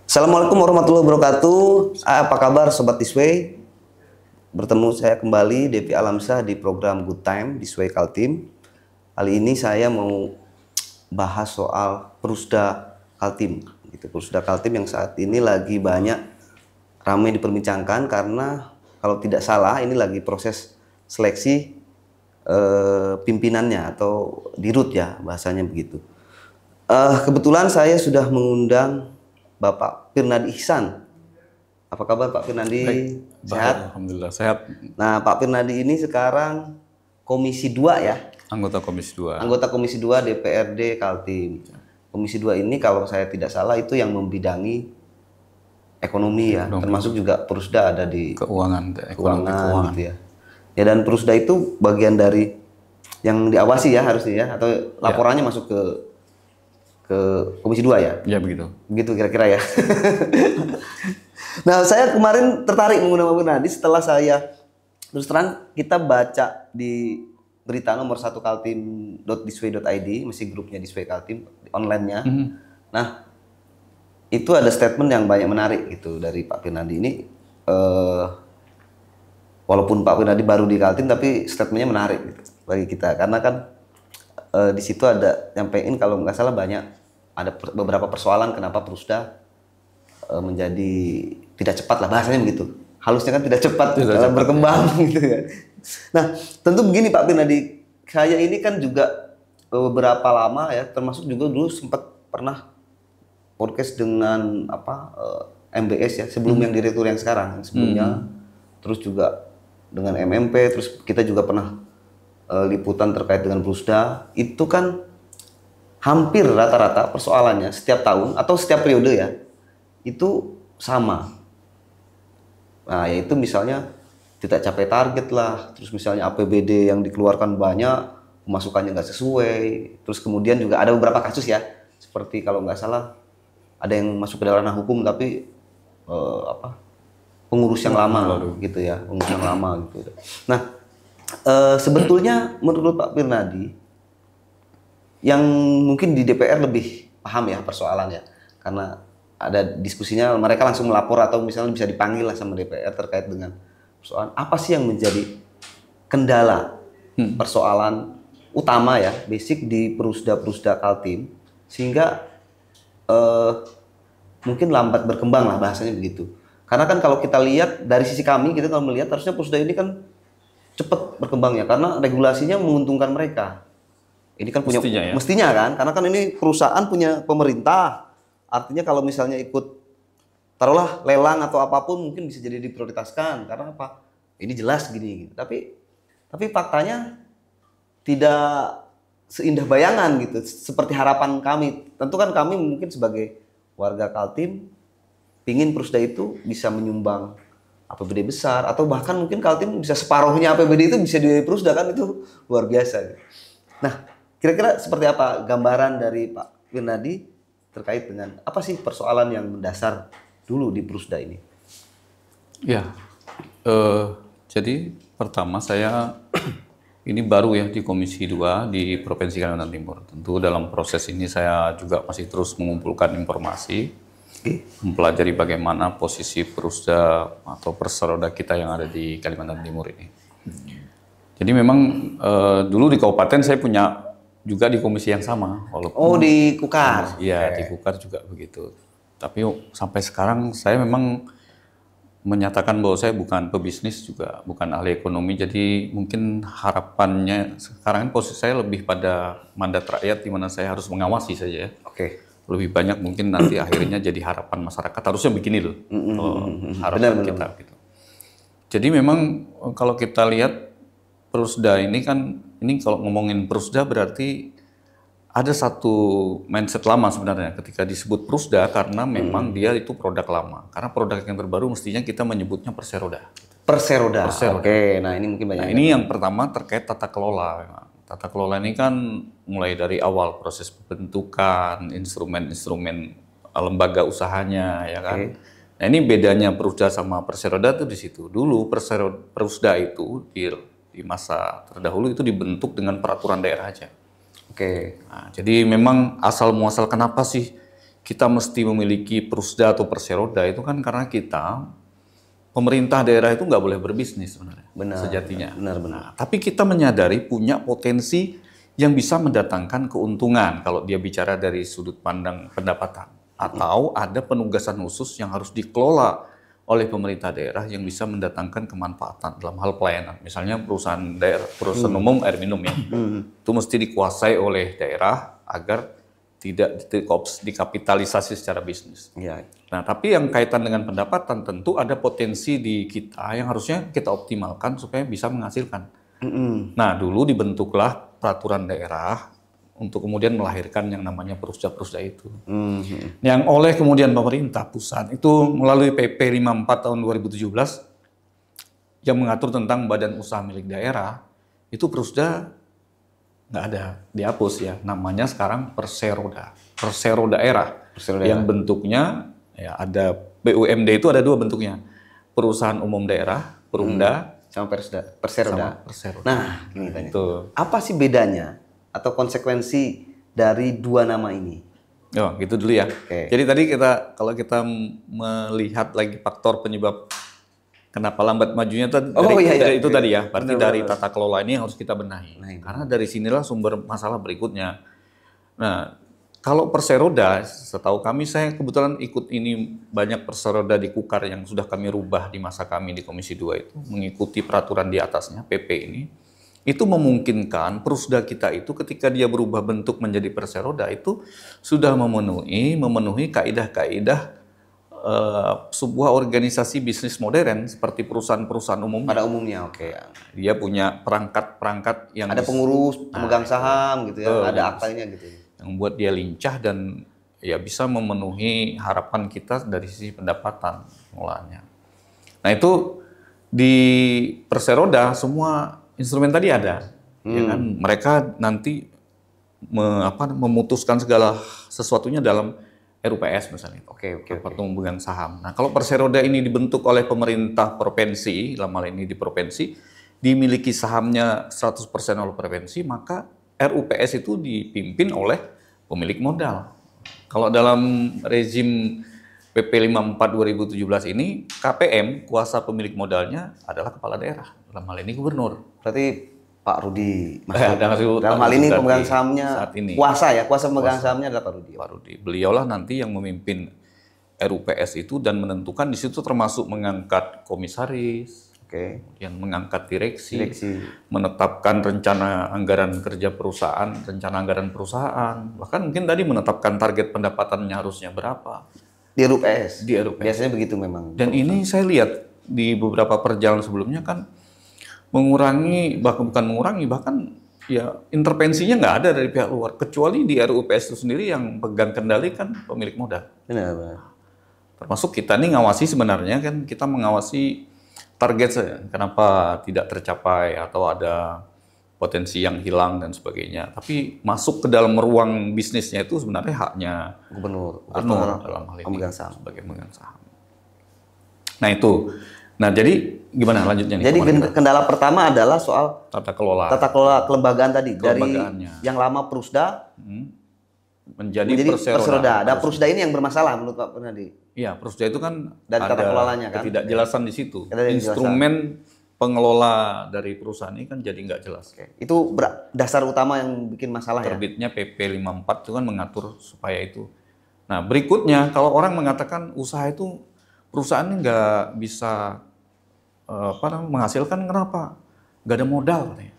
Assalamualaikum warahmatullahi wabarakatuh. Apa kabar Sobat Disway? Bertemu saya kembali, Devi Alamsyah, di program Good Time Disway Kaltim. Kali ini saya mau bahas soal Prusda Kaltim. Prusda Kaltim yang saat ini lagi banyak ramai diperbincangkan karena kalau tidak salah ini lagi proses seleksi pimpinannya atau dirut ya bahasanya begitu. Kebetulan saya sudah mengundang Bapak Firnadi Ihsan. Apa kabar Pak Firnadi? Sehat? Alhamdulillah sehat. Nah, Pak Firnadi ini sekarang Komisi 2 ya? Anggota Komisi 2. Anggota Komisi 2 DPRD Kaltim. Komisi 2 ini kalau saya tidak salah itu yang membidangi ekonomi ya, termasuk juga Prusda ada di keuangan gitu ya. Ya, dan Prusda itu bagian dari yang diawasi ya harusnya ya, atau laporannya masuk ke Komisi 2 ya? Ya begitu. Begitu kira-kira ya. Nah, saya kemarin tertarik menggunakan Pak Firnadi setelah saya terus terang kita baca di berita nomor 1 kaltim.disway.id, masih grupnya Disway Kaltim online-nya. Nah, itu ada statement yang banyak menarik gitu dari Pak Firnadi ini. Walaupun Pak Firnadi baru di Kaltim tapi statementnya menarik gitu bagi kita karena kan di situ ada nyampein kalau nggak salah banyak ada beberapa persoalan kenapa Prusda menjadi tidak cepat lah bahasanya begitu. Halusnya kan tidak cepat dalam berkembang gitu ya. Nah, tentu begini Pak Firnadi, saya ini kan juga beberapa lama ya, termasuk juga dulu sempat pernah podcast dengan MBS ya, sebelum yang direktur yang sekarang, sebelumnya. Terus juga dengan MMP, terus kita juga pernah liputan terkait dengan Prusda. Itu kan hampir rata-rata persoalannya setiap tahun atau setiap periode ya itu sama. Nah, yaitu misalnya tidak capai target lah, terus misalnya APBD yang dikeluarkan banyak, pemasukannya nggak sesuai, terus kemudian juga ada beberapa kasus ya, seperti kalau nggak salah ada yang masuk ke ranah hukum tapi pengurus yang lama gitu ya, pengurus yang lama gitu. Nah, sebetulnya menurut Pak Firnadi yang mungkin di DPR lebih paham ya persoalannya, karena ada diskusinya mereka langsung melapor atau misalnya bisa dipanggil lah sama DPR terkait dengan persoalan apa sih yang menjadi kendala persoalan utama ya basic di Prusda Kaltim sehingga mungkin lambat berkembang lah bahasanya begitu. Karena kan kalau kita lihat dari sisi kami kita kalau melihat harusnya Prusda ini kan cepat berkembangnya karena regulasinya menguntungkan mereka. Ini kan punya mestinya kan, karena kan ini perusahaan punya pemerintah. Artinya kalau misalnya ikut taruhlah lelang atau apapun mungkin bisa jadi diprioritaskan karena apa? Ini jelas gini gitu. Tapi faktanya tidak seindah bayangan gitu, seperti harapan kami. Tentu kan kami mungkin sebagai warga Kaltim pingin Prusda itu bisa menyumbang APBD besar atau bahkan mungkin Kaltim bisa separuhnya APBD itu bisa di Prusda, kan itu luar biasa gitu. Nah, kira-kira seperti apa gambaran dari Pak Firnadi terkait dengan apa sih persoalan yang mendasar dulu di Prusda ini? Ya, jadi pertama saya ini baru ya di Komisi 2 di Provinsi Kalimantan Timur. Tentu dalam proses ini saya juga masih terus mengumpulkan informasi, mempelajari bagaimana posisi Prusda atau perseroda kita yang ada di Kalimantan Timur ini. Jadi memang dulu di kabupaten saya punya juga di komisi yang sama, walaupun di Kukar. Iya, di Kukar juga begitu. Tapi sampai sekarang saya memang menyatakan bahwa saya bukan pebisnis juga, bukan ahli ekonomi. Jadi mungkin harapannya sekarang posisi saya lebih pada mandat rakyat di mana saya harus mengawasi saja ya. Lebih banyak mungkin nanti akhirnya jadi harapan masyarakat harusnya begini loh. Harapan kita gitu. Jadi memang kalau kita lihat Prusda ini kan, ini kalau ngomongin Prusda berarti ada satu mindset lama sebenarnya ketika disebut Prusda karena memang dia itu produk lama. Karena produk yang terbaru mestinya kita menyebutnya Perseroda. Perseroda. Oke, nah ini mungkin banyak. Nah, ini yang pertama terkait tata kelola. Tata kelola ini kan mulai dari awal proses pembentukan, instrumen-instrumen lembaga usahanya, ya kan. Nah, ini bedanya Prusda sama Perseroda tuh di situ. Dulu Prusda itu di masa terdahulu itu dibentuk dengan peraturan daerah aja. Oke. Nah, jadi memang asal muasal kenapa sih kita mesti memiliki Prusda atau Perseroda itu kan karena kita pemerintah daerah itu nggak boleh berbisnis sebenarnya sejatinya. Benar. Nah, tapi kita menyadari punya potensi yang bisa mendatangkan keuntungan kalau dia bicara dari sudut pandang pendapatan. Atau ada penugasan khusus yang harus dikelola oleh pemerintah daerah yang bisa mendatangkan kemanfaatan dalam hal pelayanan. Misalnya perusahaan perusahaan umum air minum ya, itu mesti dikuasai oleh daerah agar tidak dikapitalisasi secara bisnis. Iya. Nah, tapi yang kaitan dengan pendapatan tentu ada potensi di kita yang harusnya kita optimalkan supaya bisa menghasilkan. Nah, dulu dibentuklah peraturan daerah untuk kemudian melahirkan yang namanya Prusda-Prusda itu. Yang oleh kemudian pemerintah pusat itu melalui PP 54 tahun 2017 yang mengatur tentang badan usaha milik daerah, itu Prusda nggak ada, dihapus ya. Namanya sekarang Perseroda. Persero daerah. Yang bentuknya ya ada BUMD itu ada dua bentuknya. Perusahaan umum daerah, Perumda, sama Perseroda. sama Perseroda. Nah, ini tanya. Itu. Apa sih bedanya atau konsekuensi dari dua nama ini? Oh, gitu dulu ya. Oke. Jadi tadi kalau kita melihat lagi faktor penyebab kenapa lambat majunya dari itu tadi ya. Berarti dari tata kelola ini yang harus kita benahi. Karena dari sinilah sumber masalah berikutnya. Nah, kalau Perseroda, setahu kami saya kebetulan ikut ini banyak Perseroda di Kukar yang sudah kami rubah di masa kami di Komisi 2 itu mengikuti peraturan di atasnya PP ini. Itu memungkinkan Prusda kita itu ketika dia berubah bentuk menjadi Perseroda itu sudah memenuhi kaidah-kaidah sebuah organisasi bisnis modern seperti perusahaan-perusahaan umum. Pada umumnya, oke. Dia punya perangkat-perangkat yang ada pengurus, pemegang saham gitu ya, ada aktanya gitu. Yang membuat dia lincah dan ya bisa memenuhi harapan kita dari sisi pendapatan pengelolaannya. Nah, itu di Perseroda semua instrumen tadi ada, ya kan? Mereka nanti memutuskan segala sesuatunya dalam RUPS misalnya. Oke. Pemegang saham. Nah, kalau Perseroda ini dibentuk oleh pemerintah provinsi, dalam hal ini di provinsi, dimiliki sahamnya 100% oleh provinsi, maka RUPS itu dipimpin oleh pemilik modal. Kalau dalam rezim PP 54 2017 ini, KPM, kuasa pemilik modalnya adalah kepala daerah. Dalam hal ini gubernur. Berarti Pak Rudi, dalam hal ini pemegang sahamnya saat ini. Kuasa pemegang sahamnya adalah Pak Rudi. Pak Rudi. Beliaulah nanti yang memimpin RUPS itu dan menentukan di situ termasuk mengangkat komisaris, kemudian mengangkat direksi, menetapkan rencana anggaran kerja perusahaan, rencana anggaran perusahaan, bahkan mungkin tadi menetapkan target pendapatannya harusnya berapa. Di RUPS? Di RUPS. Biasanya begitu memang. Dan ini saya lihat di beberapa perjalanan sebelumnya kan bahkan ya intervensinya nggak ada dari pihak luar, kecuali di RUPS itu sendiri yang pegang kendali kan pemilik modal. Benar. Termasuk kita nih ngawasi sebenarnya kan, kita mengawasi target saja, kenapa tidak tercapai atau ada potensi yang hilang dan sebagainya. Tapi masuk ke dalam ruang bisnisnya itu sebenarnya haknya gubernur dalam hal ini pemegang saham. sebagai pemegang saham. Nah itu. Nah, jadi gimana lanjutnya nih? Jadi kendala pertama adalah soal tata kelola kelembagaan tadi dari yang lama Prusda menjadi Perseroda. Nah, Prusda ini yang bermasalah menurut Pak Purnadi. Iya, Prusda itu kan dari tata kelolanya kan. Ketidakjelasan di situ. Instrumen pengelola dari perusahaan ini kan jadi nggak jelas. Itu dasar utama yang bikin masalah. Terbitnya PP 54 itu kan mengatur supaya itu. Nah, berikutnya kalau orang mengatakan usaha itu perusahaan ini nggak bisa menghasilkan, kenapa? Nggak ada modal katanya.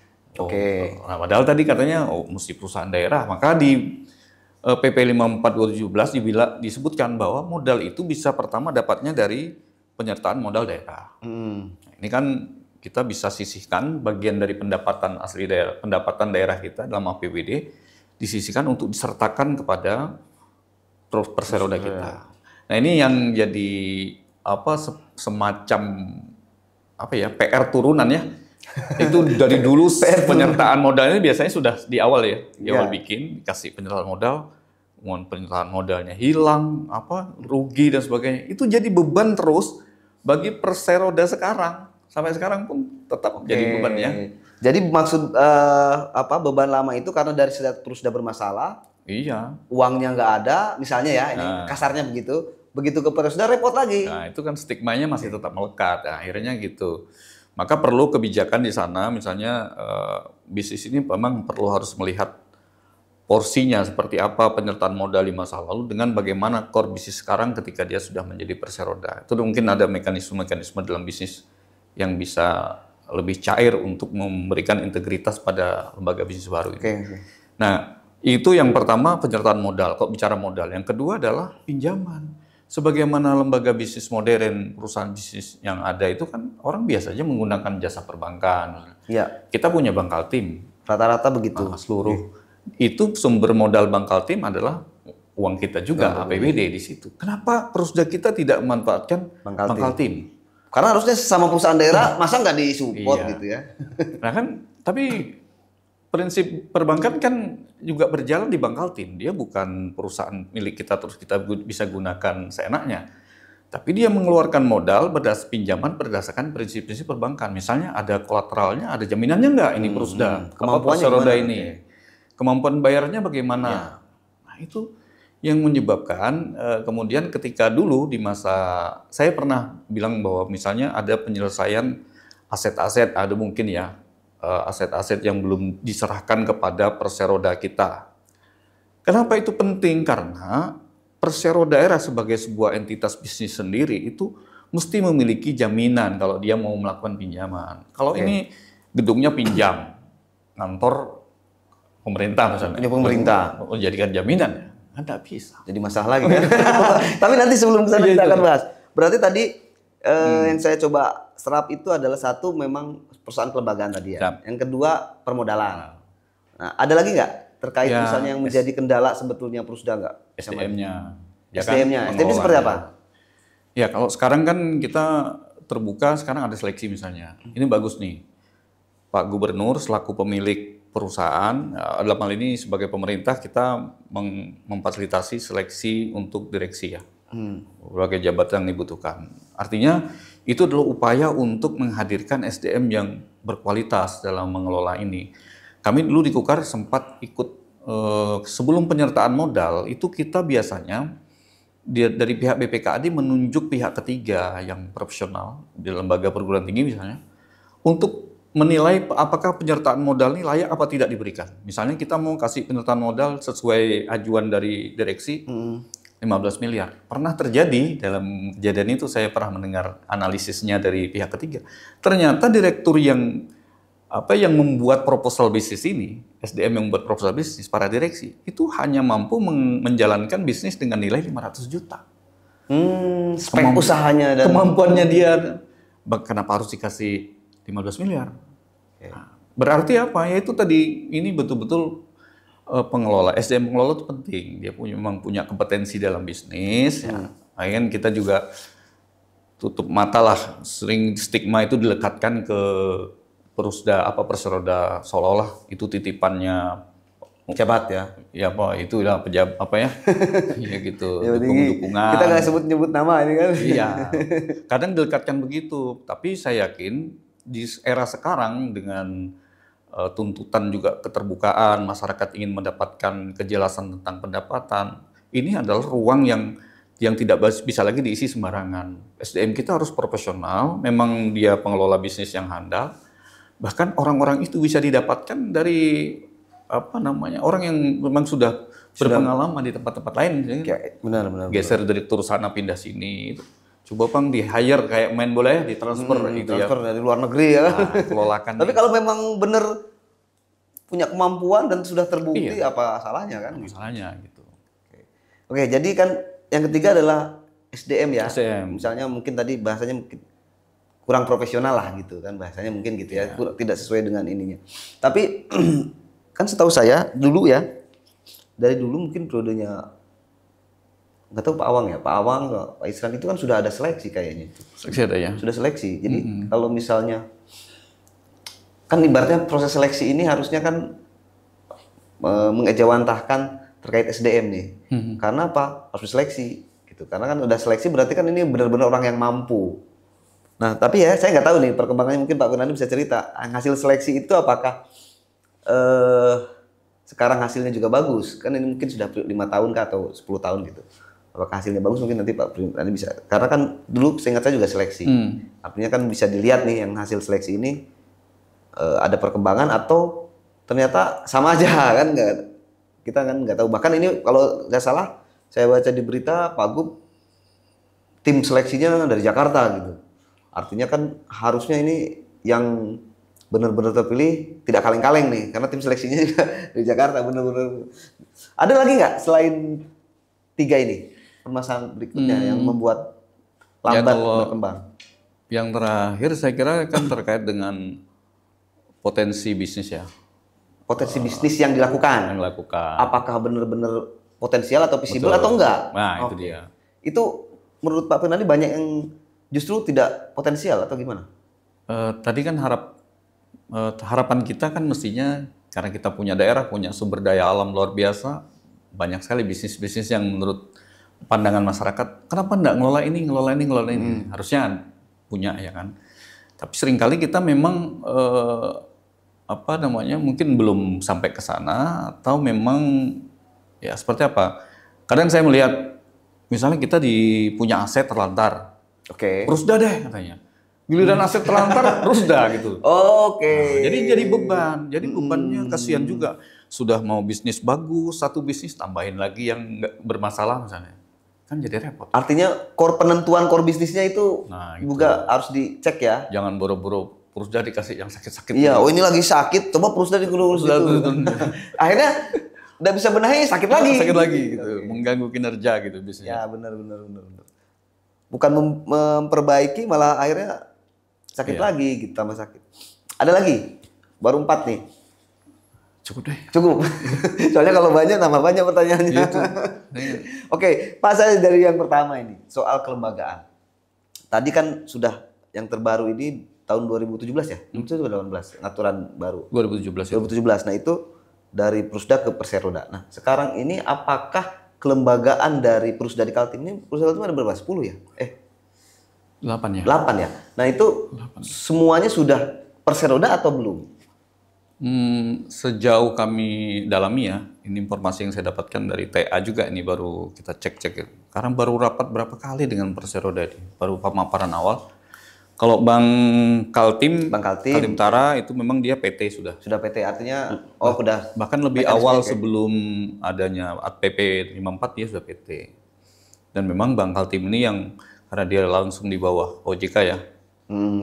Nah, padahal tadi katanya mesti perusahaan daerah. Maka di PP 54 2017 disebutkan bahwa modal itu bisa pertama dapatnya dari penyertaan modal daerah. Nah, ini kan kita bisa sisihkan bagian dari pendapatan asli daerah, pendapatan daerah kita dalam APBD disisihkan untuk disertakan kepada Perseroda kita. Nah, ini yang jadi semacam PR turunan ya. Itu dari dulu penyertaan modalnya biasanya sudah di awal ya. Di awal bikin dikasih penyertaan modal, penyertaan modalnya hilang, rugi dan sebagainya. Itu jadi beban terus bagi Perseroda sekarang. Sampai sekarang pun tetap jadi beban ya. Jadi maksud apa beban lama itu karena dari terus sudah bermasalah, Iya. uangnya nggak ada, misalnya ya, ini kasarnya begitu. Begitu ke sudah repot lagi. Nah, itu kan stigmanya masih tetap melekat. Nah, akhirnya gitu. Maka perlu kebijakan di sana, misalnya bisnis ini memang perlu harus melihat porsinya seperti apa penyertaan modal di masa lalu dengan bagaimana core bisnis sekarang ketika dia sudah menjadi perseroda. Itu mungkin ada mekanisme-mekanisme dalam bisnis yang bisa lebih cair untuk memberikan integritas pada lembaga bisnis baru ini. Okay. Nah, itu yang pertama penyertaan modal. Kok bicara modal? Yang kedua adalah pinjaman. Sebagaimana lembaga bisnis modern, perusahaan bisnis yang ada itu kan orang biasanya menggunakan jasa perbankan. Iya. Kita punya Bankaltim. Rata-rata begitu. Seluruh. Itu sumber modal Bankaltim adalah uang kita juga, APBD di situ. Kenapa Perusda kita tidak memanfaatkan Bankaltim? Karena harusnya sama perusahaan daerah, masa nggak disupport gitu ya? Nah kan, tapi prinsip perbankan kan juga berjalan di Bankaltim. Dia bukan perusahaan milik kita terus kita bisa gunakan seenaknya. Tapi dia mengeluarkan modal pinjaman berdasarkan prinsip-prinsip perbankan. Misalnya ada kolateralnya, ada jaminannya nggak ini Perusda, kemampuannya roda ini. Kemampuan bayarnya bagaimana? Ya. Nah itu yang menyebabkan kemudian ketika dulu di masa saya pernah bilang bahwa misalnya ada penyelesaian aset-aset, ada mungkin ya aset-aset yang belum diserahkan kepada perseroda kita. Kenapa itu penting? Karena perseroda daerah sebagai sebuah entitas bisnis sendiri itu mesti memiliki jaminan kalau dia mau melakukan pinjaman. Kalau ini gedungnya pinjam, kantor pemerintah misalnya. Punya pemerintah. Menjadikan jaminan. Kan tidak bisa. Jadi masalah lagi kan. Tapi nanti sebelum kesana kita akan bahas. Berarti tadi yang saya coba serap itu adalah satu memang perusahaan kelembagaan tadi ya. Yang kedua permodalan. Nah, ada lagi nggak terkait misalnya yang menjadi kendala sebetulnya Perusda nggak? SDM-nya. SDM-nya. SDM seperti apa? Ya kalau sekarang kan kita terbuka, sekarang ada seleksi misalnya. Ini bagus nih. Pak Gubernur selaku pemilik perusahaan, dalam hal ini sebagai pemerintah kita memfasilitasi seleksi untuk direksi ya, berbagai jabatan yang dibutuhkan. Artinya itu adalah upaya untuk menghadirkan SDM yang berkualitas dalam mengelola ini. Kami dulu di Kukar sempat ikut sebelum penyertaan modal itu kita biasanya dari pihak BPKAD menunjuk pihak ketiga yang profesional di lembaga perguruan tinggi misalnya untuk menilai apakah penyertaan modal ini layak apa tidak diberikan. Misalnya kita mau kasih penyertaan modal sesuai ajuan dari direksi 15 miliar. Pernah terjadi dalam kejadian itu saya pernah mendengar analisisnya dari pihak ketiga. Ternyata direktur yang membuat proposal bisnis ini, SDM yang membuat proposal bisnis para direksi itu hanya mampu menjalankan bisnis dengan nilai 500 juta. Spek usahanya dan kemampuannya dia kenapa harus dikasih 15 miliar. Nah, berarti apa? Ya itu tadi ini betul-betul pengelola SDM pengelola itu penting. Dia memang punya kompetensi dalam bisnis. Ya. Akhirnya kita juga tutup mata lah. Sering stigma itu dilekatkan ke Perusda perseroda seolah-olah itu titipannya pejabat ya. Ya apa itu udah pejabat apa ya? Iya gitu. Dukung-dukungan. Kita nggak sebut-nyebut nama ini kan. Iya. Kadang dilekatkan begitu. Tapi saya yakin di era sekarang dengan tuntutan juga keterbukaan, masyarakat ingin mendapatkan kejelasan tentang pendapatan, ini adalah ruang yang tidak bisa lagi diisi sembarangan. SDM kita harus profesional, memang dia pengelola bisnis yang handal, bahkan orang-orang itu bisa didapatkan dari orang yang memang sudah berpengalaman di tempat-tempat lain. Benar. Geser direktur sana pindah sini. Coba Bang di hire kayak main bola ya, ditransfer gitu ya. Transfer dari luar negeri ya. Kelolakan. Tapi kalau memang benar punya kemampuan dan sudah terbukti apa salahnya kan? Salahnya gitu. Oke, jadi kan yang ketiga adalah SDM ya. SDM. Misalnya mungkin tadi bahasanya mungkin kurang profesional lah gitu kan bahasanya mungkin gitu ya. Tidak sesuai dengan ininya. Tapi kan setahu saya dulu ya, dari dulu mungkin periodenya nggak tahu Pak Awang ya, Pak Awang, Pak Isran itu kan sudah ada seleksi kayaknya. Seleksi ada ya? Sudah seleksi. Jadi kalau misalnya, kan ibaratnya proses seleksi ini harusnya kan mengejawantahkan terkait SDM nih. Karena apa? Harus seleksi. Gitu. Karena kan udah seleksi berarti kan ini benar-benar orang yang mampu. Nah, tapi ya saya nggak tahu nih perkembangannya, mungkin Pak Gunandi bisa cerita. Hasil seleksi itu apakah sekarang hasilnya juga bagus? Kan ini mungkin sudah 5 tahun kah atau 10 tahun gitu. Apakah hasilnya bagus? Mungkin nanti Pak Gunandi bisa. Karena kan dulu seingat saya juga seleksi. Artinya kan bisa dilihat nih yang hasil seleksi ini ada perkembangan atau ternyata sama aja kan, nggak, kita kan nggak tahu. Bahkan ini kalau nggak salah saya baca di berita Pak Gub tim seleksinya dari Jakarta gitu. Artinya kan harusnya ini yang benar-benar terpilih tidak kaleng-kaleng nih, karena tim seleksinya juga dari Jakarta benar-benar. Ada lagi nggak selain 3 ini permasalahan berikutnya yang membuat lambat berkembang? Yang terakhir saya kira kan terkait dengan potensi bisnis ya. Potensi bisnis yang dilakukan. Yang dilakukan. Apakah benar-benar potensial atau visible atau enggak? Nah, itu dia. Itu menurut Pak Gunandi banyak yang justru tidak potensial atau gimana? Tadi kan harapan kita kan mestinya karena kita punya daerah, punya sumber daya alam luar biasa, banyak sekali bisnis-bisnis yang menurut pandangan masyarakat, kenapa enggak ngelola ini? Harusnya punya ya kan. Tapi seringkali kita memang mungkin belum sampai ke sana atau memang ya seperti apa? Kadang saya melihat misalnya kita punya aset terlantar, Rusda deh katanya. Giliran aset terlantar, Rusda gitu. Nah, jadi beban, bebannya kasihan juga. Sudah mau bisnis bagus, satu bisnis tambahin lagi yang nggak bermasalah misalnya, kan jadi repot. Artinya penentuan core bisnisnya itu juga harus dicek ya. Jangan boro-boro Rusda dikasih yang sakit-sakit. Iya, oh ini lagi sakit, coba Rusda dikurus gitu. Akhirnya udah bisa benahi sakit lagi gitu. Mengganggu kinerja gitu bisnisnya. Ya benar. Bukan memperbaiki malah akhirnya sakit lagi gitu, tambah sakit. Ada lagi? Baru 4 nih. Cukup deh. Cukup. Soalnya kalau banyak tambah banyak pertanyaannya. Gitu. Oke, Pak, saya dari yang pertama ini soal kelembagaan. Tadi kan sudah yang terbaru ini tahun 2017 ya? Itu 2018 aturan baru. 2017 ya. 2017. Nah, itu dari Prusda ke Perseroda. Nah, sekarang ini apakah kelembagaan dari Prusda di Kaltim ini, Prusda Kaltim ada berapa? 10 ya? 8 ya. 8 ya. Nah, itu 8. Semuanya sudah Perseroda atau belum? Sejauh kami dalami ya, ini informasi yang saya dapatkan dari TA juga, ini baru kita cek-cek. Karena baru rapat berapa kali dengan Perseroda ini, baru pemaparan awal. Kalau Kaltim Utara itu memang dia PT sudah. Sudah PT, artinya udah. Bahkan lebih awal sebelum adanya PP 54 dia sudah PT. Dan memang Bank Kaltim ini yang karena dia langsung di bawah OJK ya.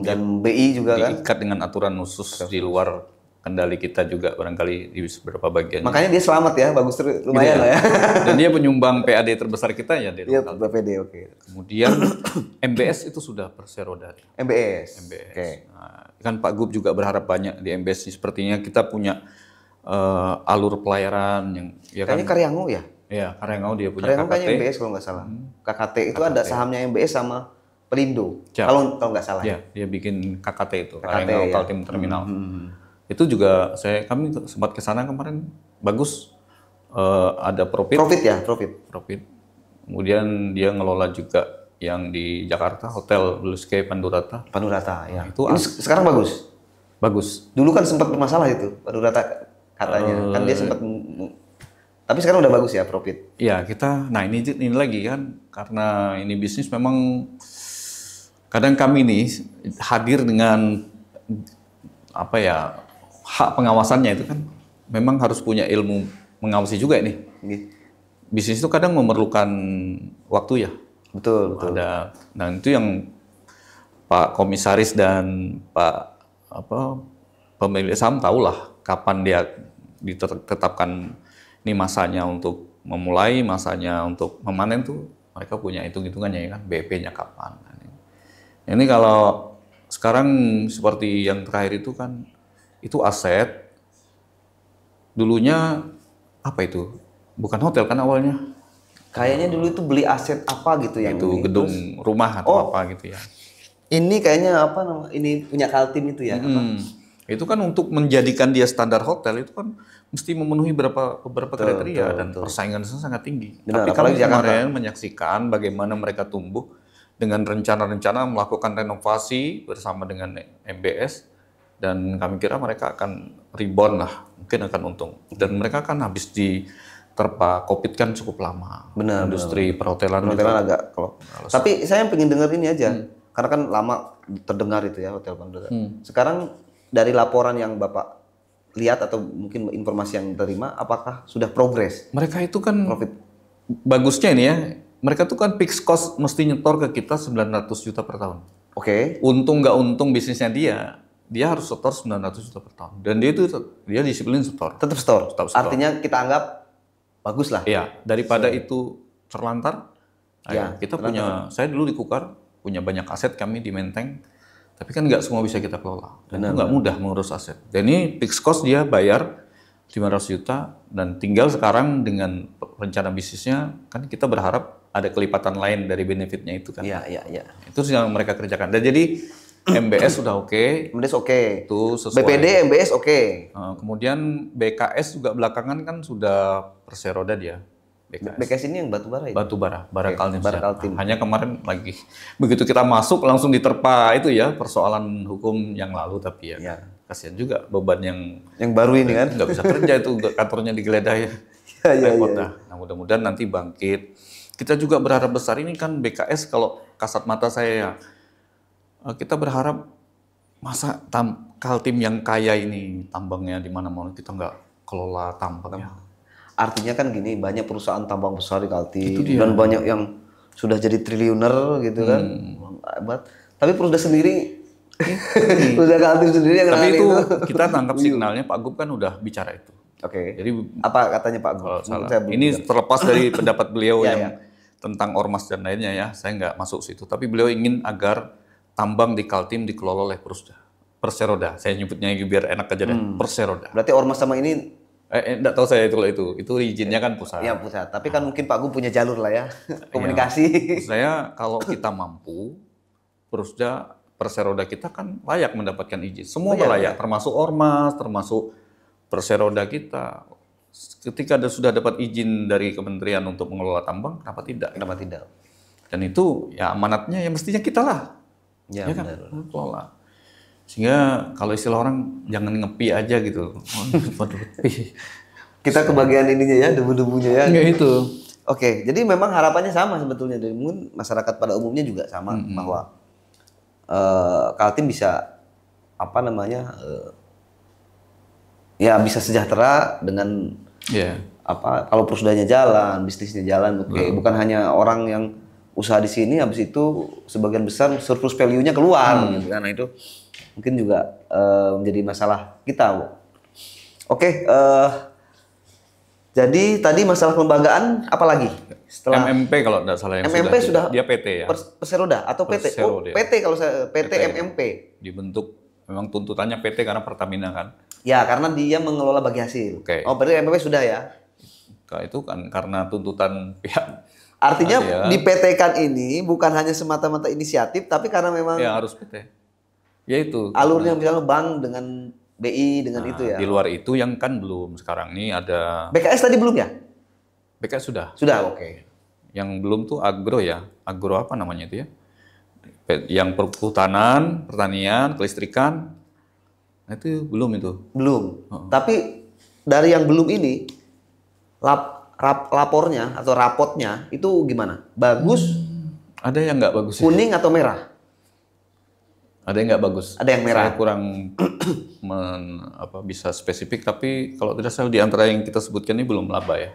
Dan BI juga kan. Diikat dengan aturan khusus di luar kendali kita juga barangkali di beberapa bagian. Makanya dia selamat ya, bagus lumayan lah ya. Dan dia penyumbang PAD terbesar kita ya di lokal. BPD, Kemudian MBS itu sudah Perseroda. MBS. Nah, kan Pak Gub juga berharap banyak di MBS. Sepertinya kita punya alur pelayaran yang kayaknya Karyango ya? Iya, Karyango dia punya Karyango kayaknya MBS kalau nggak salah. KKT itu ada sahamnya MBS sama Pelindo. Kalau nggak salah. Iya, dia bikin KKT itu, Karyango Kaltim Terminal. Itu juga kami sempat ke sana kemarin, bagus, ada profit. Kemudian dia ngelola juga yang di Jakarta, Hotel Blue Sky Pandurata ya. Itu ini sekarang bagus. Dulu kan sempat bermasalah itu Pandurata katanya, kan dia sempat, tapi sekarang udah bagus ya, profit. Iya, ini lagi kan, karena ini bisnis memang kadang kami nih hadir dengan hak pengawasannya itu kan memang harus punya ilmu mengawasi juga nih. Bisnis itu kadang memerlukan waktu ya. Betul. Nah itu yang Pak Komisaris dan Pak pemilik saham tahulah kapan dia ditetapkan ini masanya untuk memulai, masanya untuk memanen tuh mereka punya hitung-hitungannya ya kan, BP-nya kapan. Ini kalau sekarang seperti yang terakhir itu kan, itu aset, dulunya bukan hotel kan awalnya? Kayaknya dulu itu beli aset apa gitu yang itu gedung rumah atau apa gitu ya. Ini kayaknya ini punya Kaltim itu ya? Itu kan untuk menjadikan dia standar hotel itu kan mesti memenuhi beberapa kriteria dan persaingan sangat tinggi. Benar, tapi kami kemarin menyaksikan bagaimana mereka tumbuh dengan rencana-rencana melakukan renovasi bersama dengan MBS, dan kami kira mereka akan rebound lah, mungkin akan untung. Dan mereka kan habis diterpa COVID kan cukup lama. Benar, Industri perhotelan agak kalau. Tapi saya pengen dengar ini aja, karena kan lama terdengar itu ya Hotel Pandora. Sekarang dari laporan yang Bapak lihat atau mungkin informasi yang terima, apakah sudah progres? Mereka itu kan Profit. Bagusnya ini ya, mereka tuh kan fixed cost mesti nyetor ke kita 900 juta per tahun. Oke. Untung nggak untung bisnisnya dia harus setor 900 juta per tahun. Dan dia disiplin setor. Tetap store. Tetap store. Artinya kita anggap bagus lah. Iya, daripada itu terlantar, Ya, kita saya dulu di Kukar, punya banyak aset kami di Menteng, tapi kan nggak semua bisa kita kelola. Dan itu nggak mudah mengurus aset. Dan ini fixed cost dia bayar 500 juta, dan tinggal sekarang dengan rencana bisnisnya, kan kita berharap ada kelipatan lain dari benefitnya itu kan. Iya. Itu yang mereka kerjakan. Dan jadi MBS sudah oke. MBS oke. Itu sesuai. BPD, MBS oke. Kemudian BKS juga belakangan kan sudah perseroda dia. BKS ini yang batubara ya? Batubara, bara Kaltim. bara Kaltim. Hanya kemarin lagi begitu kita masuk langsung diterpa itu ya persoalan hukum yang lalu, tapi ya. Kasihan juga beban yang baru ini kan nggak bisa kerja itu, kantornya digeledah ya. Repot dah. Nah, mudah-mudahan nanti bangkit. Kita juga berharap besar ini kan BKS, kalau kasat mata saya ya, kita berharap masa Kaltim yang kaya ini tambangnya di mana-mana kita nggak kelola tambangnya. Artinya kan gini, banyak perusahaan tambang besar di Kaltim dan banyak yang sudah jadi triliuner gitu kan. Hebat. Tapi Prusda sendiri Prusda Kaltim sendiri yang tapi itu kita tangkap signalnya, Pak Gub kan udah bicara itu. Oke. Jadi apa katanya Pak Gub? Ini terlepas dari pendapat beliau yang tentang ormas dan lainnya ya, saya nggak masuk situ. Tapi beliau ingin agar tambang di Kaltim dikelola oleh Perseroda. Saya nyebutnya biar enak aja deh, Perseroda. Berarti ormas sama ini enggak tahu saya itu izinnya kan pusat. Iya pusat, tapi kan mungkin Pak Gub punya jalur lah ya, komunikasi. Saya kalau kita mampu, Perseroda kita kan layak mendapatkan izin. Semua layak, termasuk ormas, termasuk Perseroda kita. Ketika sudah dapat izin dari kementerian untuk mengelola tambang, kenapa tidak? Kenapa tidak? Dan itu ya amanatnya ya mestinya kita lah. Ya kan? Kelola. Sehingga kalau istilah orang jangan ngepi aja gitu. Kita kebagian ininya ya, debu-debunya ya. Enggak itu. Oke, jadi memang harapannya sama sebetulnya, dari mungkin masyarakat pada umumnya juga sama bahwa Kaltim bisa ya bisa sejahtera dengan kalau Prusdanya jalan, bisnisnya jalan, bukan hanya orang yang usaha di sini habis itu sebagian besar surplus value-nya keluar gitu kan. Nah, itu mungkin juga menjadi masalah kita, Bu. Oke, jadi tadi masalah kelembagaan apa lagi? Setelah MMP kalau tidak salah yang MMP sudah dia PT ya. Perseroda atau PT? PT kalau saya PT MMP. Dibentuk memang tuntutannya PT karena Pertamina kan. Ya, karena dia mengelola bagi hasil. Oh, berarti MMP sudah ya? Itu kan karena tuntutan pihak. Artinya di PT kan ini bukan hanya semata-mata inisiatif, tapi karena memang ya harus PT. Ya itu. Alurnya misalnya bank dengan BI dengan itu ya. Di luar itu yang kan belum, sekarang ini ada. BKS tadi belum ya? BKS sudah. Sudah, oke. Yang belum tuh agro ya. Agro apa namanya itu ya? Yang perhutanan, pertanian, kelistrikan. Nah, itu belum itu. Belum. Tapi dari yang belum ini lapornya atau rapotnya itu gimana? Bagus? Ada yang nggak bagus. Kuning atau merah? Ada yang nggak bagus. Ada yang merah. Saya kurang bisa spesifik, tapi kalau tidak salah di antara yang kita sebutkan ini belum laba ya.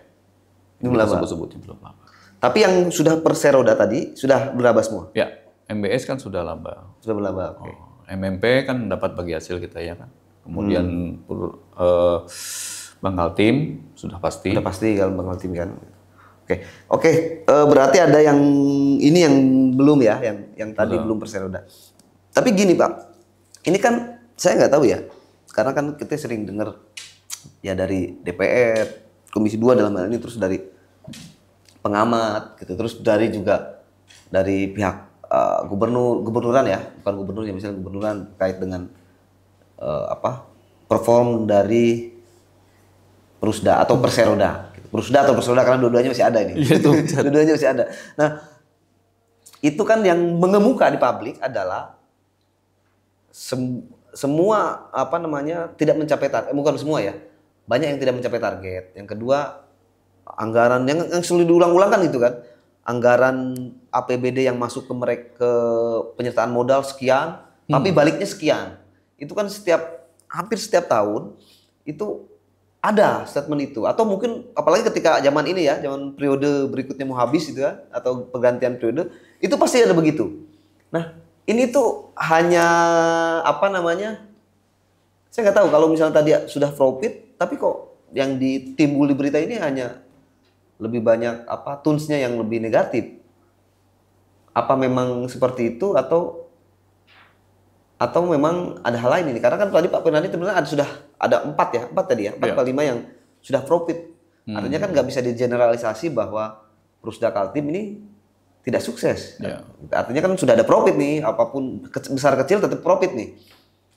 Belum laba. Sebut-sebutnya belum laba. Tapi yang sudah Perseroda tadi sudah berlaba semua? Ya, MBS kan sudah laba. Sudah berlaba, oke. MMP kan dapat bagi hasil kita ya kan. Kemudian Bang Kaltim sudah pasti. Sudah pasti kalau Bang Kaltim kan. Oke. Berarti ada yang ini yang belum ya, yang tadi belum Perseroda. Tapi gini Pak, ini kan saya nggak tahu ya, karena kan kita sering dengar ya dari DPR, Komisi 2 dalam hal ini, terus dari pengamat, gitu, terus dari pihak gubernuran ya, bukan gubernur ya, misalnya gubernuran terkait dengan perform dari Prusda atau Perseroda, gitu. Prusda atau Perseroda karena dua-duanya masih ada ini, dua-duanya masih ada. Nah, itu kan yang mengemuka di publik adalah semua apa namanya tidak mencapai target, bukan semua ya, banyak yang tidak mencapai target. Yang kedua, anggaran yang selalu diulang-ulang kan itu kan, anggaran APBD yang masuk ke mereka ke penyertaan modal sekian, tapi baliknya sekian. Itu kan hampir setiap tahun itu ada statement itu. Atau mungkin apalagi ketika zaman ini ya, zaman periode berikutnya mau habis itu ya, atau pergantian periode, itu pasti ada begitu. Nah, ini tuh hanya apa namanya? Saya nggak tahu kalau misalnya tadi sudah profit, tapi kok yang ditimbul di berita ini hanya lebih banyak apa tunsnya yang lebih negatif. Apa memang seperti itu atau memang ada hal lain ini? Karena kan tadi Pak Fernandi sebenarnya sudah ada 4 tadi ya, 4 atau 5 yang sudah profit. Artinya kan nggak bisa digeneralisasi bahwa Prusda Kaltim ini tidak sukses. Artinya kan sudah ada profit nih, apapun besar kecil tetap profit nih.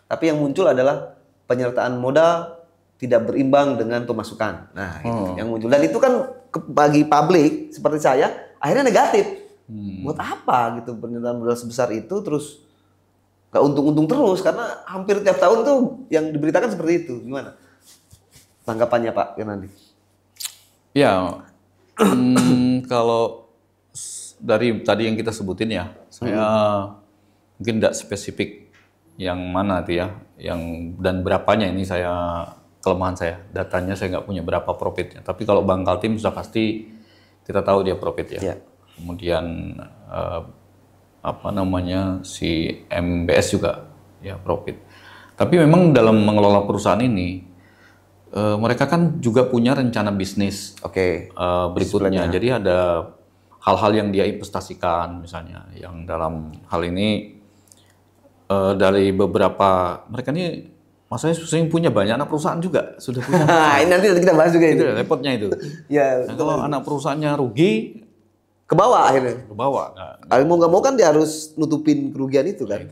Tapi yang muncul adalah penyertaan modal tidak berimbang dengan pemasukan. Nah, itu yang muncul. Dan itu kan bagi publik seperti saya akhirnya negatif. Buat apa gitu penyertaan modal sebesar itu terus gak untung-untung terus, karena hampir tiap tahun tuh yang diberitakan seperti itu. Gimana tanggapannya Pak Fernandi? Ya, kalau dari tadi yang kita sebutin ya, saya mungkin tidak spesifik yang mana tuh ya, yang dan berapanya ini kelemahan saya. Datanya saya nggak punya berapa profitnya. Tapi kalau Bank Kaltim sudah pasti kita tahu dia profit ya. Kemudian apa namanya si MBS juga ya profit. Tapi memang dalam mengelola perusahaan ini mereka kan juga punya rencana bisnis berikutnya. Jadi ada hal-hal yang dia investasikan misalnya, yang dalam hal ini dari beberapa mereka ini maksudnya sering punya banyak anak perusahaan juga sudah punya. Ini nanti kita bahas juga itu. Repotnya itu. Ya. Nah, kalau anak perusahaannya rugi ke bawah akhirnya. Ke bawah. Mau nggak mau kan dia harus nutupin kerugian itu kan.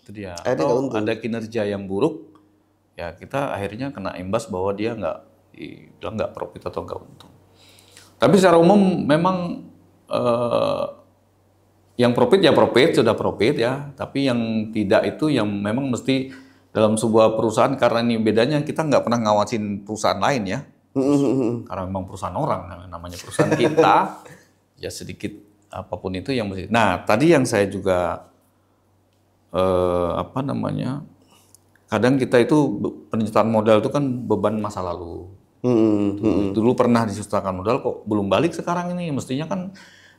Itu dia. Atau ada kinerja yang buruk, ya kita akhirnya kena imbas bahwa dia nggak profit atau nggak untung. Tapi secara umum memang yang profit ya profit, sudah profit ya. Tapi yang tidak itu yang memang mesti dalam sebuah perusahaan, karena ini bedanya kita nggak pernah ngawasin perusahaan lain ya. Karena memang perusahaan orang, namanya perusahaan kita. Ya sedikit apapun itu yang mesti. Nah, tadi yang saya juga apa namanya? Kadang kita itu penyertaan modal itu kan beban masa lalu. Dulu pernah disertakan modal kok belum balik sekarang ini. Mestinya kan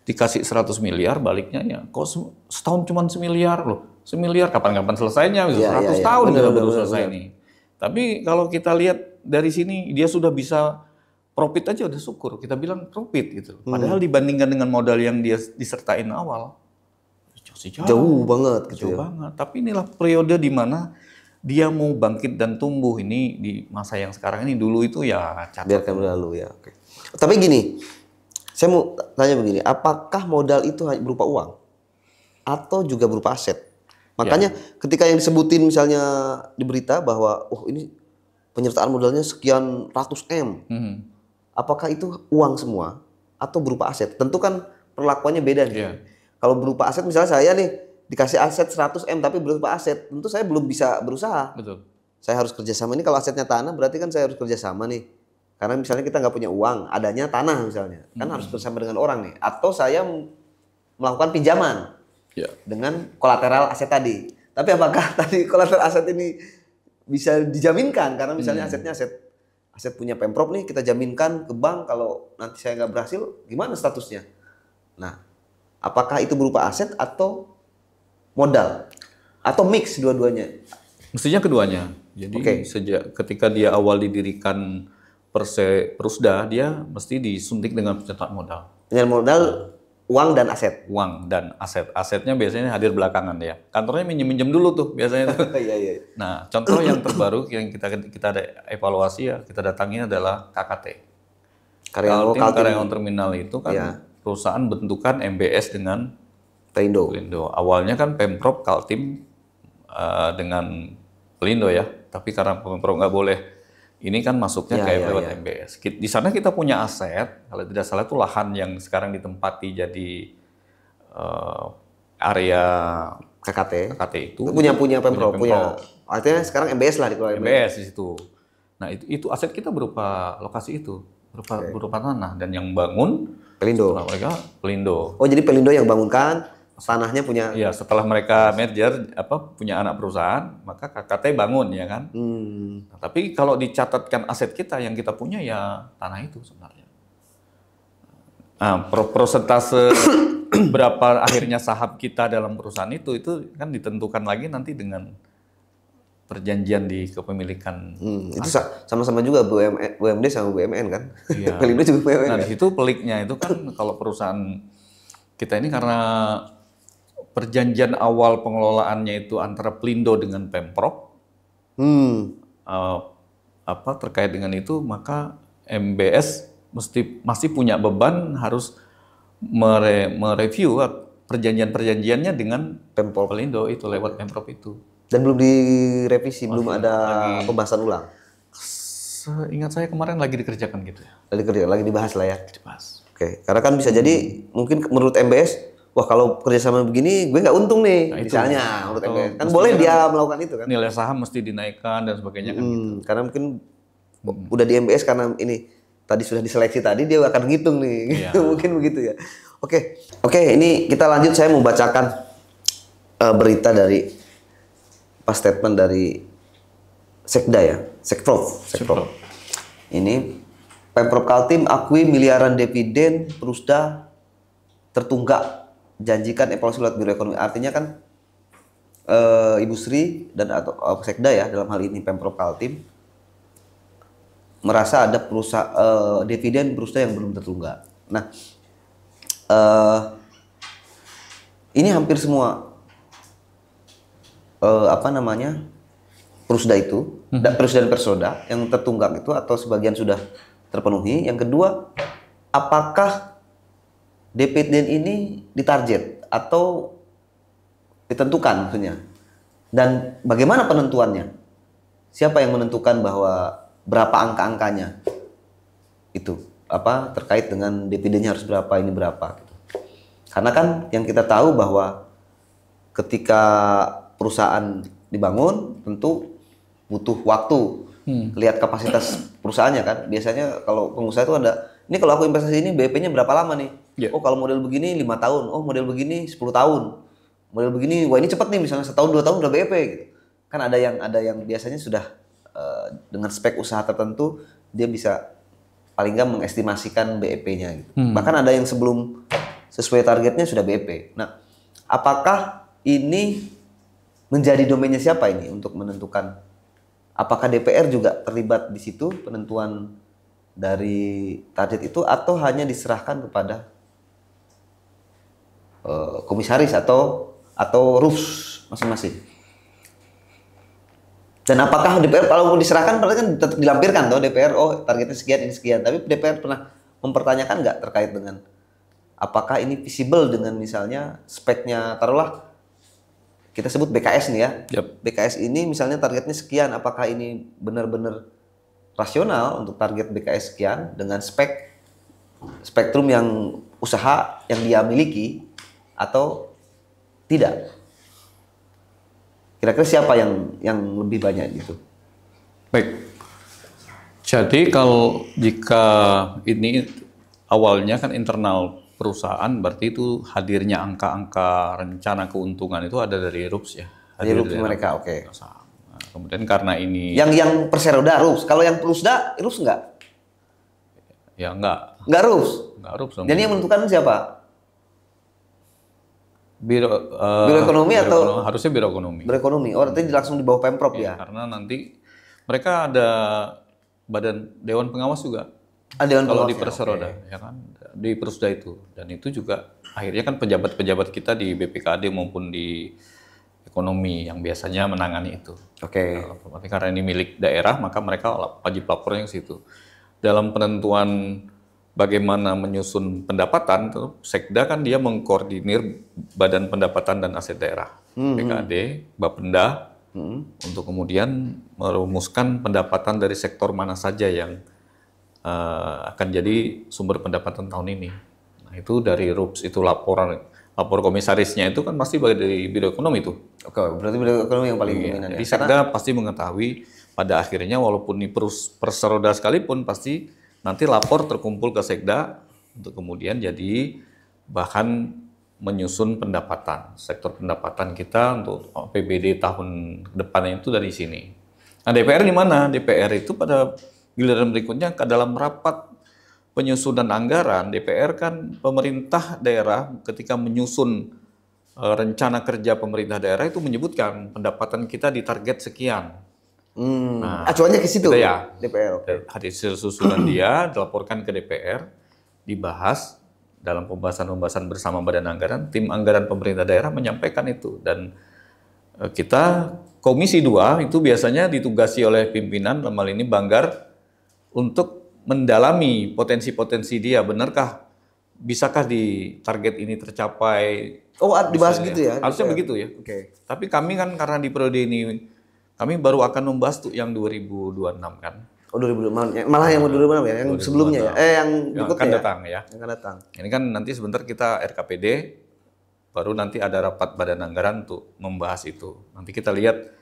dikasih 100 miliar baliknya ya. Kok setahun cuma 1 miliar loh. 1 miliar kapan-kapan selesainya? 100 tahun baru selesai ini. Tapi kalau kita lihat dari sini dia sudah bisa profit aja udah syukur, kita bilang profit gitu. Padahal dibandingkan dengan modal yang dia disertain awal, jauh banget gitu. Jauh banget. Tapi inilah periode di mana dia mau bangkit dan tumbuh ini di masa yang sekarang ini. Dulu itu ya biarkan berlalu ya. Tapi gini, saya mau tanya begini, apakah modal itu berupa uang atau juga berupa aset? Makanya ketika yang disebutin misalnya di berita bahwa ini penyertaan modalnya sekian ratus M. Apakah itu uang semua atau berupa aset? Tentu kan perlakuannya beda nih. Kalau berupa aset misalnya saya nih dikasih aset 100 M tapi berupa aset, tentu saya belum bisa berusaha. Betul. Saya harus kerjasama. Ini kalau asetnya tanah berarti kan saya harus kerjasama nih. Karena misalnya kita nggak punya uang, adanya tanah misalnya, kan harus bersama dengan orang nih. Atau saya melakukan pinjaman dengan kolateral aset tadi. Tapi apakah tadi kolateral aset ini bisa dijaminkan? Karena misalnya asetnya aset punya Pemprov nih, kita jaminkan ke bank kalau nanti saya nggak berhasil, gimana statusnya? Nah, apakah itu berupa aset atau modal? Atau mix dua-duanya? Mestinya keduanya. Jadi sejak ketika dia awal didirikan Prusda, dia mesti disuntik dengan penyertaan modal. Dengan modal, uang dan aset? Uang dan aset. Asetnya biasanya hadir belakangan ya. Kantornya minjem-minjem dulu tuh biasanya. Nah, contoh yang terbaru yang kita ada evaluasi ya, kita datangi adalah KKT. Karyawan Terminal itu kan perusahaan bentukan MBS dengan Pelindo. Awalnya kan Pemprov Kaltim dengan Pelindo ya, tapi karena Pemprov nggak boleh, ini kan masuknya lewat MBS. Di sana kita punya aset, kalau tidak salah itu lahan yang sekarang ditempati jadi area KKT. KKT itu Punya Pemprov, artinya sekarang MBS lah dikelola MBS di situ. Nah itu aset kita berupa lokasi itu, berupa tanah, dan yang bangun Pelindo. Mereka Pelindo. Oh, jadi Pelindo yang bangunkan, tanahnya punya. Iya, setelah mereka merger punya anak perusahaan, maka KKT bangun ya kan. Nah, tapi kalau dicatatkan aset kita yang kita punya ya tanah itu sebenarnya. Nah, persentase berapa akhirnya saham kita dalam perusahaan itu kan ditentukan lagi nanti dengan perjanjian di kepemilikan. Itu sama-sama juga BUMD sama BUMN kan? Iya. Pelindo juga BUMN. Nah, di situ peliknya itu kan kalau perusahaan kita ini karena perjanjian awal pengelolaannya itu antara Pelindo dengan Pemprov, terkait dengan itu, maka MBS masih punya beban harus mereview perjanjian-perjanjiannya dengan Pemprov Pelindo itu lewat Pemprov itu. Dan belum direvisi, belum ada pembahasan ulang. Seingat saya kemarin lagi dikerjakan gitu ya. Lagi dibahas lah ya. Dibahas. Oke, karena kan bisa jadi mungkin menurut MBS, wah kalau kerjasama begini gue nggak untung nih, misalnya menurut MBS. Kan boleh dia melakukan itu kan. Nilai saham mesti dinaikkan dan sebagainya kan gitu. Karena mungkin udah di MBS karena ini tadi sudah diseleksi tadi, dia akan ngitung nih. Iya. Mungkin begitu ya. Oke, ini kita lanjut, saya mau bacakan berita dari statement dari Sekda ya, Sekprov. Ini Pemprov Kaltim akui miliaran dividen Prusda tertunggak, janjikan evaluasi lewat Biro Ekonomi. Artinya kan Ibu Sri dan atau Sekda ya, dalam hal ini Pemprov Kaltim merasa ada dividen Prusda yang belum tertunggak. Nah, ini hampir semua Prusda itu, Prusda dan Persoda yang tertunggak itu atau sebagian sudah terpenuhi. Yang kedua, apakah dividen ini ditarget atau ditentukan maksudnya? Dan bagaimana penentuannya? Siapa yang menentukan bahwa berapa angka-angkanya? Itu terkait dengan dividennya harus berapa, ini berapa gitu. Karena kan yang kita tahu bahwa ketika perusahaan dibangun tentu butuh waktu lihat kapasitas perusahaannya kan. Biasanya kalau pengusaha itu ada, ini kalau aku investasi ini BP-nya berapa lama nih? Oh kalau model begini 5 tahun, oh model begini 10 tahun, model begini wah ini cepat nih, misalnya setahun 2 tahun udah BP gitu. Kan ada yang biasanya sudah dengan spek usaha tertentu dia bisa paling nggak mengestimasikan BEP-nya gitu. Bahkan ada yang sebelum sesuai targetnya sudah BEP. Nah, apakah ini menjadi domainnya siapa ini untuk menentukan? Apakah DPR juga terlibat di situ penentuan dari target itu, atau hanya diserahkan kepada komisaris atau RUPS masing-masing? Dan apakah DPR kalau diserahkan berarti kan tetap dilampirkan tuh DPR, oh targetnya sekian, ini sekian. Tapi DPR pernah mempertanyakan nggak terkait dengan apakah ini visible dengan misalnya speknya, taruhlah kita sebut BKS nih ya. BKS ini misalnya targetnya sekian, apakah ini benar-benar rasional untuk target BKS sekian dengan spektrum yang usaha yang dia miliki atau tidak? Kira-kira siapa yang lebih banyak gitu? Baik. Jadi jika ini awalnya kan internal perusahaan, berarti itu hadirnya angka-angka rencana keuntungan itu ada dari RUPS ya. Dari RUPS mereka, oke. Nah, kemudian karena ini yang Perseroda RUPS, kalau yang Prusda RUPS enggak? Ya enggak. Enggak RUPS. Enggak RUPS. Jadi yang menentukan siapa? Biro Ekonomi atau harusnya Biro Ekonomi. Biro Ekonomi. Oh, artinya langsung di bawah Pemprov ya. Karena nanti mereka ada badan Dewan Pengawas juga. Kalau di Perseroda, ya kan, di Prusda itu, dan itu juga akhirnya kan pejabat-pejabat kita di BPKD maupun di ekonomi yang biasanya menangani itu. Tapi karena ini milik daerah, maka mereka wajib lapornya ke situ. Dalam penentuan bagaimana menyusun pendapatan, Sekda kan dia mengkoordinir Badan Pendapatan dan Aset Daerah, BPKD, Bapenda, untuk kemudian merumuskan pendapatan dari sektor mana saja yang akan jadi sumber pendapatan tahun ini. Nah, itu dari RUPS itu laporan lapor komisarisnya itu kan pasti dari biro ekonomi tuh. Oke, berarti bidang ekonomi yang paling dominan ya. Jadi Sekda pasti mengetahui pada akhirnya walaupun ini perseroda sekalipun pasti nanti lapor terkumpul ke Sekda untuk kemudian jadi bahan menyusun pendapatan, sektor pendapatan kita untuk APBD tahun depannya itu dari sini. Nah DPR di mana? DPR itu pada giliran berikutnya ke dalam rapat penyusunan anggaran, DPR kan pemerintah daerah ketika menyusun rencana kerja pemerintah daerah itu menyebutkan pendapatan kita di target sekian. Nah, acuannya ke situ ya, DPR. Oke. Hasil susunan dia dilaporkan ke DPR, dibahas dalam pembahasan bersama Badan Anggaran, tim anggaran pemerintah daerah menyampaikan itu dan kita Komisi 2 itu biasanya ditugasi oleh pimpinan dalam hal ini Banggar untuk mendalami potensi-potensi dia, benarkah bisakah di target ini tercapai? Oh, dibahas gitu ya? Harusnya begitu ya. Oke. Tapi kami kan karena di periode ini kami baru akan membahas tuh yang 2026 kan. Oh 2026, malah yang 2026 ya, yang 2026. Sebelumnya ya, yang berikutnya akan datang ya. Yang akan datang. Ini kan nanti sebentar kita RKPD, baru nanti ada rapat Badan Anggaran untuk membahas itu. Nanti kita lihat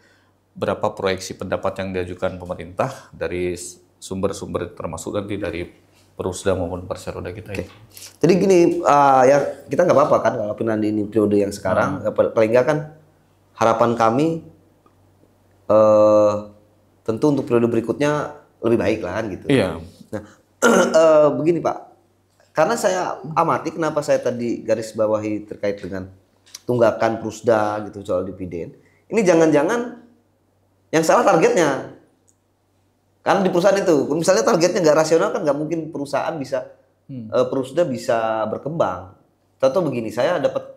berapa proyeksi pendapat yang diajukan pemerintah dari sumber-sumber termasuk nanti dari Perusda maupun Perseroda kita. Oke. Jadi gini, ya kita nggak apa-apa kan kalau nanti ini periode yang sekarang, paling nggak kan harapan kami tentu untuk periode berikutnya lebih baik lah kan gitu. Iya. Nah, begini Pak, karena saya amati kenapa saya tadi garis bawahi terkait dengan tunggakan Perusda gitu soal dividen. Ini jangan-jangan yang salah targetnya. Karena di perusahaan itu, misalnya targetnya nggak rasional kan nggak mungkin perusahaan bisa, Perusda bisa berkembang. Contoh begini, saya dapat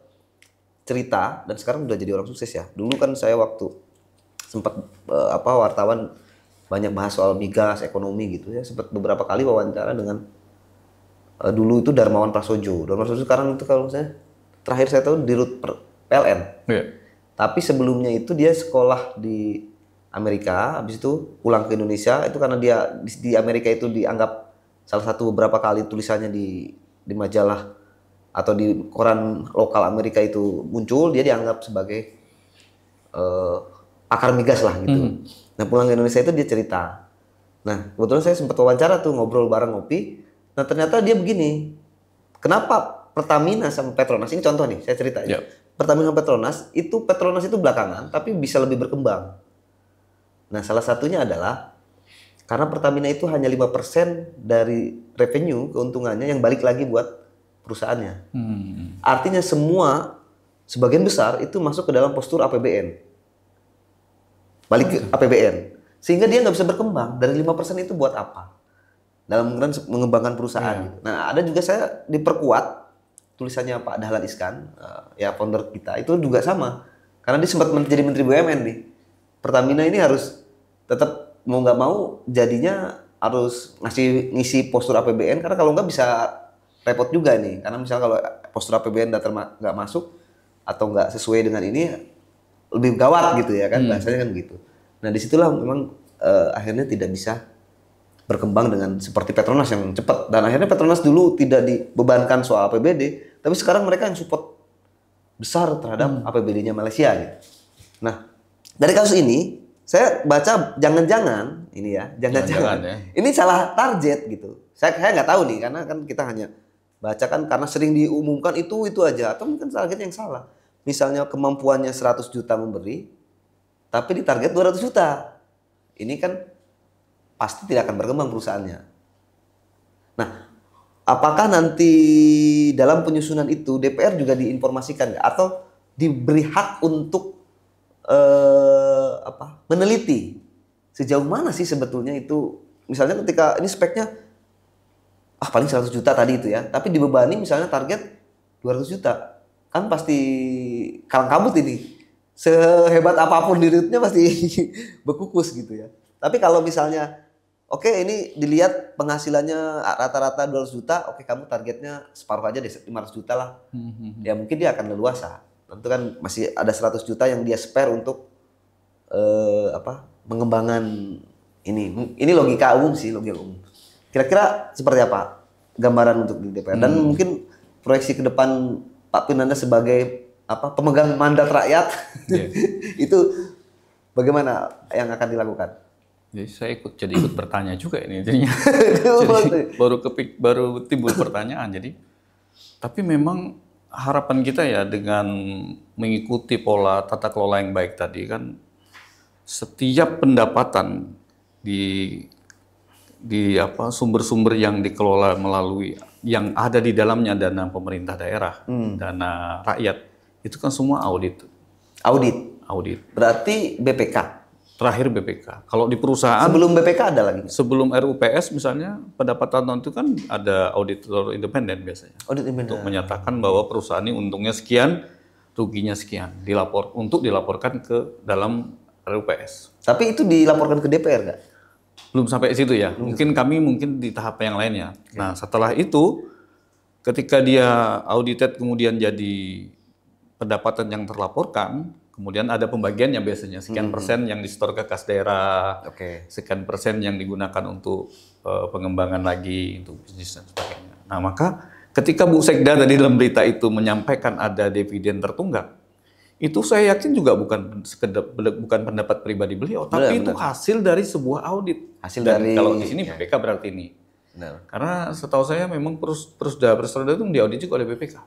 cerita dan sekarang udah jadi orang sukses ya. Dulu kan saya waktu sempat wartawan banyak bahas soal migas, ekonomi gitu ya. Sempat beberapa kali wawancara dengan dulu itu Darmawan Prasojo. Darmawan Prasojo sekarang itu kalau saya terakhir saya tahu di Rut PLN. Yeah. Tapi sebelumnya itu dia sekolah di Amerika, habis itu pulang ke Indonesia itu karena dia di Amerika itu dianggap salah satu beberapa kali tulisannya di majalah atau di koran lokal Amerika itu muncul, dia dianggap sebagai pakar migas lah gitu. Nah pulang ke Indonesia itu dia cerita. Nah kebetulan saya sempat wawancara tuh ngobrol bareng ngopi. Nah ternyata dia begini, kenapa Pertamina sama Petronas, ini contoh nih saya cerita ya. Pertamina sama Petronas itu belakangan tapi bisa lebih berkembang. Nah, salah satunya adalah karena Pertamina itu hanya 5% dari revenue keuntungannya yang balik lagi buat perusahaannya. Artinya sebagian besar itu masuk ke dalam postur APBN. Balik ke APBN. Sehingga dia nggak bisa berkembang. Dari 5% itu buat apa? Dalam mengembangkan perusahaan. Gitu. Nah, ada juga saya diperkuat tulisannya Pak Dahlan Iskan, ya founder kita, itu juga sama. Karena dia sempat menjadi Menteri BUMN nih. Pertamina ini harus tetap mau nggak mau jadinya harus ngisi postur APBN karena kalau nggak bisa repot juga nih karena misalnya kalau postur APBN nggak masuk atau nggak sesuai dengan ini lebih gawat gitu ya kan bahasanya kan gitu. Nah disitulah memang akhirnya tidak bisa berkembang dengan seperti Petronas yang cepat dan akhirnya Petronas dulu tidak dibebankan soal APBD tapi sekarang mereka yang support besar terhadap APBD-nya Malaysia gitu. Nah dari kasus ini saya baca jangan-jangan ini ya, jangan-jangan ya. Ini salah target gitu. Saya nggak tahu nih karena kan kita hanya baca kan karena sering diumumkan itu aja atau mungkin targetnya yang salah. Misalnya kemampuannya 100 juta memberi tapi di target 200 juta. Ini kan pasti tidak akan berkembang perusahaannya. Nah, apakah nanti dalam penyusunan itu DPR juga diinformasikan atau diberi hak untuk meneliti sejauh mana sih sebetulnya itu misalnya ketika ini speknya paling 100 juta tadi itu ya tapi dibebani misalnya target 200 juta kan pasti kalang kabut ini sehebat apapun dirinya pasti berkukus gitu ya tapi kalau misalnya oke, ini dilihat penghasilannya rata-rata 200 juta oke kamu targetnya separuh aja deh 500 juta lah ya mungkin dia akan leluasa tentu kan masih ada 100 juta yang dia spare untuk pengembangan ini logika umum sih logika umum. Kira-kira seperti apa gambaran untuk di DPR dan mungkin proyeksi ke depan Pak Pinanda sebagai pemegang mandat rakyat, itu bagaimana yang akan dilakukan? Jadi saya ikut bertanya juga ini jadinya. Jadi baru timbul pertanyaan. Jadi tapi memang harapan kita ya dengan mengikuti pola tata kelola yang baik tadi kan setiap pendapatan di sumber-sumber yang dikelola melalui yang ada di dalamnya dana pemerintah daerah, dana rakyat itu kan semua audit. Audit. Berarti BPK. Terakhir BPK. Kalau di perusahaan Sebelum BPK ada lagi? Sebelum RUPS misalnya pendapatan itu kan ada auditor independen biasanya. Audit independen. Untuk menyatakan bahwa perusahaan ini untungnya sekian, ruginya sekian, untuk dilaporkan ke dalam RUPS. Tapi itu dilaporkan ke DPR nggak? Belum sampai situ ya. Kami di tahap yang lainnya. Nah, setelah itu ketika dia audited kemudian jadi pendapatan yang terlaporkan, kemudian ada pembagiannya biasanya sekian persen yang disetor ke kas daerah, sekian persen yang digunakan untuk pengembangan lagi untuk bisnis dan sebagainya. Nah, maka ketika Bu Sekda tadi dalam berita itu menyampaikan ada dividen tertunggak, itu saya yakin juga bukan pendapat pribadi beliau, tapi itu hasil dari sebuah audit. Kalau di sini BPK berarti ini. Benar. Karena setahu saya memang Persda itu diaudit juga oleh BPK.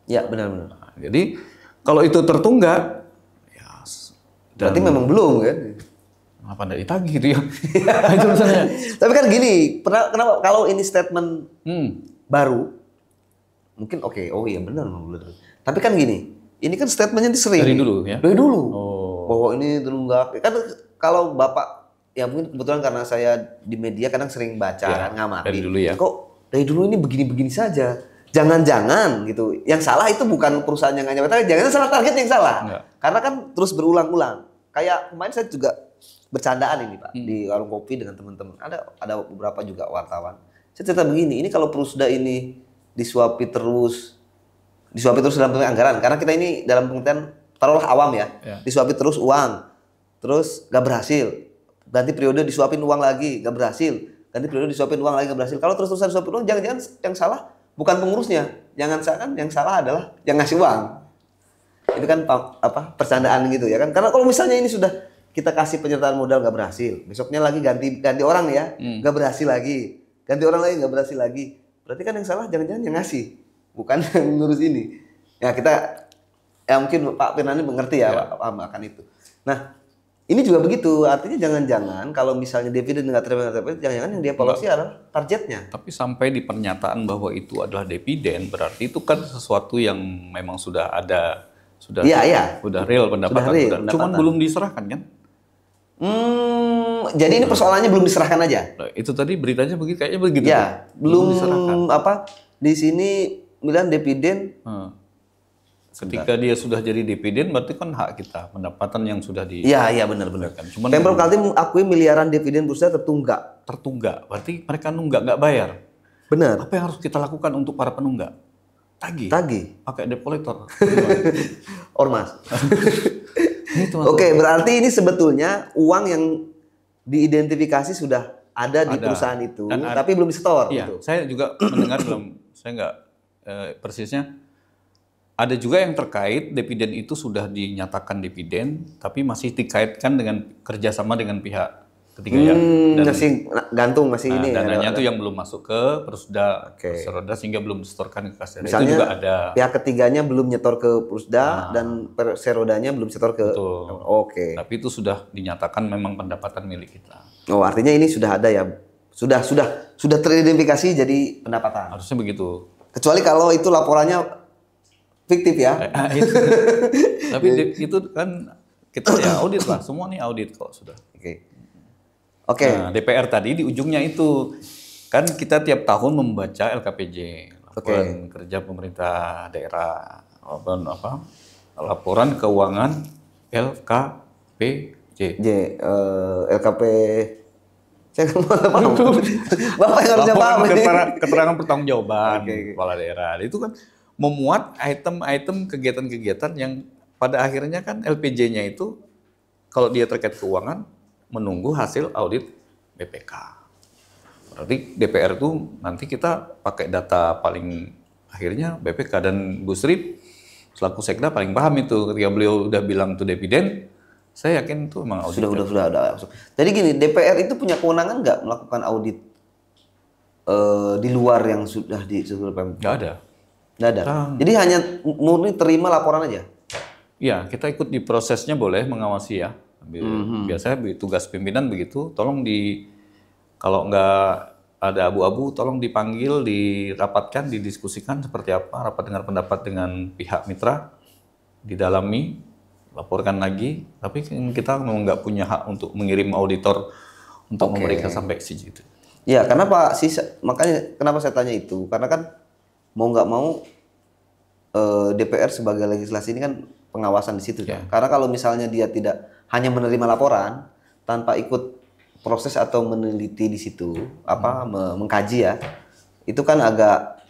Ya, benar-benar. Nah, jadi kalau itu tertunggak, ya berarti memang belum kan? Apa nggak ditagih gitu ya? Itu misalnya. Tapi kan gini, kenapa kalau ini statement baru, mungkin oh iya benar. Tapi kan gini, ini kan statementnya sering. Dari dulu ya? Dari dulu. Oh. Bahwa ini terunggak. Kan kalau Bapak, ya mungkin kebetulan karena saya di media kadang sering baca, kan, ngamati. Dari dulu ya? Kok dari dulu ini begini-begini saja? Jangan-jangan gitu. Yang salah itu bukan perusahaan yang nggak nyampe, jangan salah target yang salah. Enggak. Karena kan terus berulang-ulang. Kayak kemarin saya juga bercandaan ini Pak di warung kopi dengan teman-teman. Ada beberapa juga wartawan. Saya cerita begini, ini kalau Persda ini disuapi terus dalam bentuk anggaran. Karena kita ini dalam pengertian taruhlah awam ya. Disuapi terus uang, terus nggak berhasil. Ganti periode disuapin uang lagi, nggak berhasil. Ganti periode disuapin uang lagi, nggak berhasil. Kalau terus-terusan disuapin uang, jangan-jangan yang salah bukan pengurusnya, jangan yang salah adalah yang ngasih uang. Itu kan percandaan gitu ya kan? Karena kalau misalnya ini sudah kita kasih penyertaan modal nggak berhasil, besoknya lagi ganti orang ya, nggak berhasil lagi, ganti orang lagi nggak berhasil lagi, berarti kan yang salah jangan-jangan yang ngasih, bukan yang ngurus ini. Ya mungkin Pak Pirnani mengerti ya akan itu. Nah ini juga begitu, artinya jangan-jangan kalau misalnya dividen nggak terima, jangan-jangan yang dievaluasi adalah targetnya. Tapi sampai di pernyataan bahwa itu adalah dividen, berarti itu kan sesuatu yang memang sudah ada, sudah real pendapatan. Cuman belum diserahkan kan? Jadi ini persoalannya belum diserahkan aja. Nah, itu tadi beritanya kayaknya begitu. Ya, belum diserahkan. Di sini bilang dividen. Ketika dia sudah jadi dividen, berarti kan hak kita, pendapatan yang sudah di. Iya benar. Pemprov Kaltim akui miliaran dividen Persda tertunggak. Berarti mereka nggak bayar. Benar. Apa yang harus kita lakukan untuk para penunggak? Tagih. Pakai debt collector. Ormas. Oke, berarti ini sebetulnya uang yang diidentifikasi sudah ada di perusahaan itu, tapi belum disetor. Iya, gitu. Saya juga mendengar saya nggak persisnya. Ada juga yang terkait dividen itu sudah dinyatakan dividen, tapi masih dikaitkan dengan kerjasama dengan pihak ketiga ya. Masih gantung ini. Dananya itu yang belum masuk ke Persda, sehingga belum disetorkan ke kas daerah. Misalnya, itu juga ada. Pihak ketiganya belum nyetor ke Persda dan Perserodanya belum nyetor ke. Oke. Tapi itu sudah dinyatakan memang pendapatan milik kita. Oh, artinya ini sudah ada ya. Sudah teridentifikasi jadi pendapatan. Harusnya begitu. Kecuali kalau itu laporannya fiktif ya. Tapi itu kan kita ya audit lah, semua nih audit kok sudah. Oke. Nah, DPR tadi di ujungnya itu kan kita tiap tahun membaca LKPJ, laporan kerja pemerintah daerah, laporan keuangan LKPJ. LKP. Saya nggak paham. Bapak yang harusnya paham. Keterangan pertanggungjawaban kepala daerah itu kan memuat item-item kegiatan-kegiatan yang pada akhirnya kan LPJ-nya itu kalau dia terkait keuangan menunggu hasil audit BPK. Berarti DPR itu nanti kita pakai data paling akhirnya BPK dan Bu Sri selaku Sekda paling paham itu ketika beliau udah bilang itu dividen, saya yakin itu memang audit. Sudah ada. Jadi gini, DPR itu punya kewenangan nggak melakukan audit di luar yang sudah Pemprov? Nggak ada. Nggak ada. Jadi hanya murni terima laporan aja. Iya, kita ikut di prosesnya boleh mengawasi ya. Biasanya tugas pimpinan begitu, tolong kalau nggak ada abu-abu, tolong dipanggil, dirapatkan, didiskusikan seperti apa, rapat dengar pendapat dengan pihak mitra, didalami, laporkan lagi. Tapi kita memang nggak punya hak untuk mengirim auditor untuk memberikan sampai ke situ. Ya, karena makanya kenapa saya tanya itu, karena kan mau nggak mau DPR sebagai legislasi ini kan pengawasan di situ. Ya. Karena kalau misalnya dia tidak hanya menerima laporan tanpa ikut proses atau meneliti di situ, mengkaji ya, itu kan agak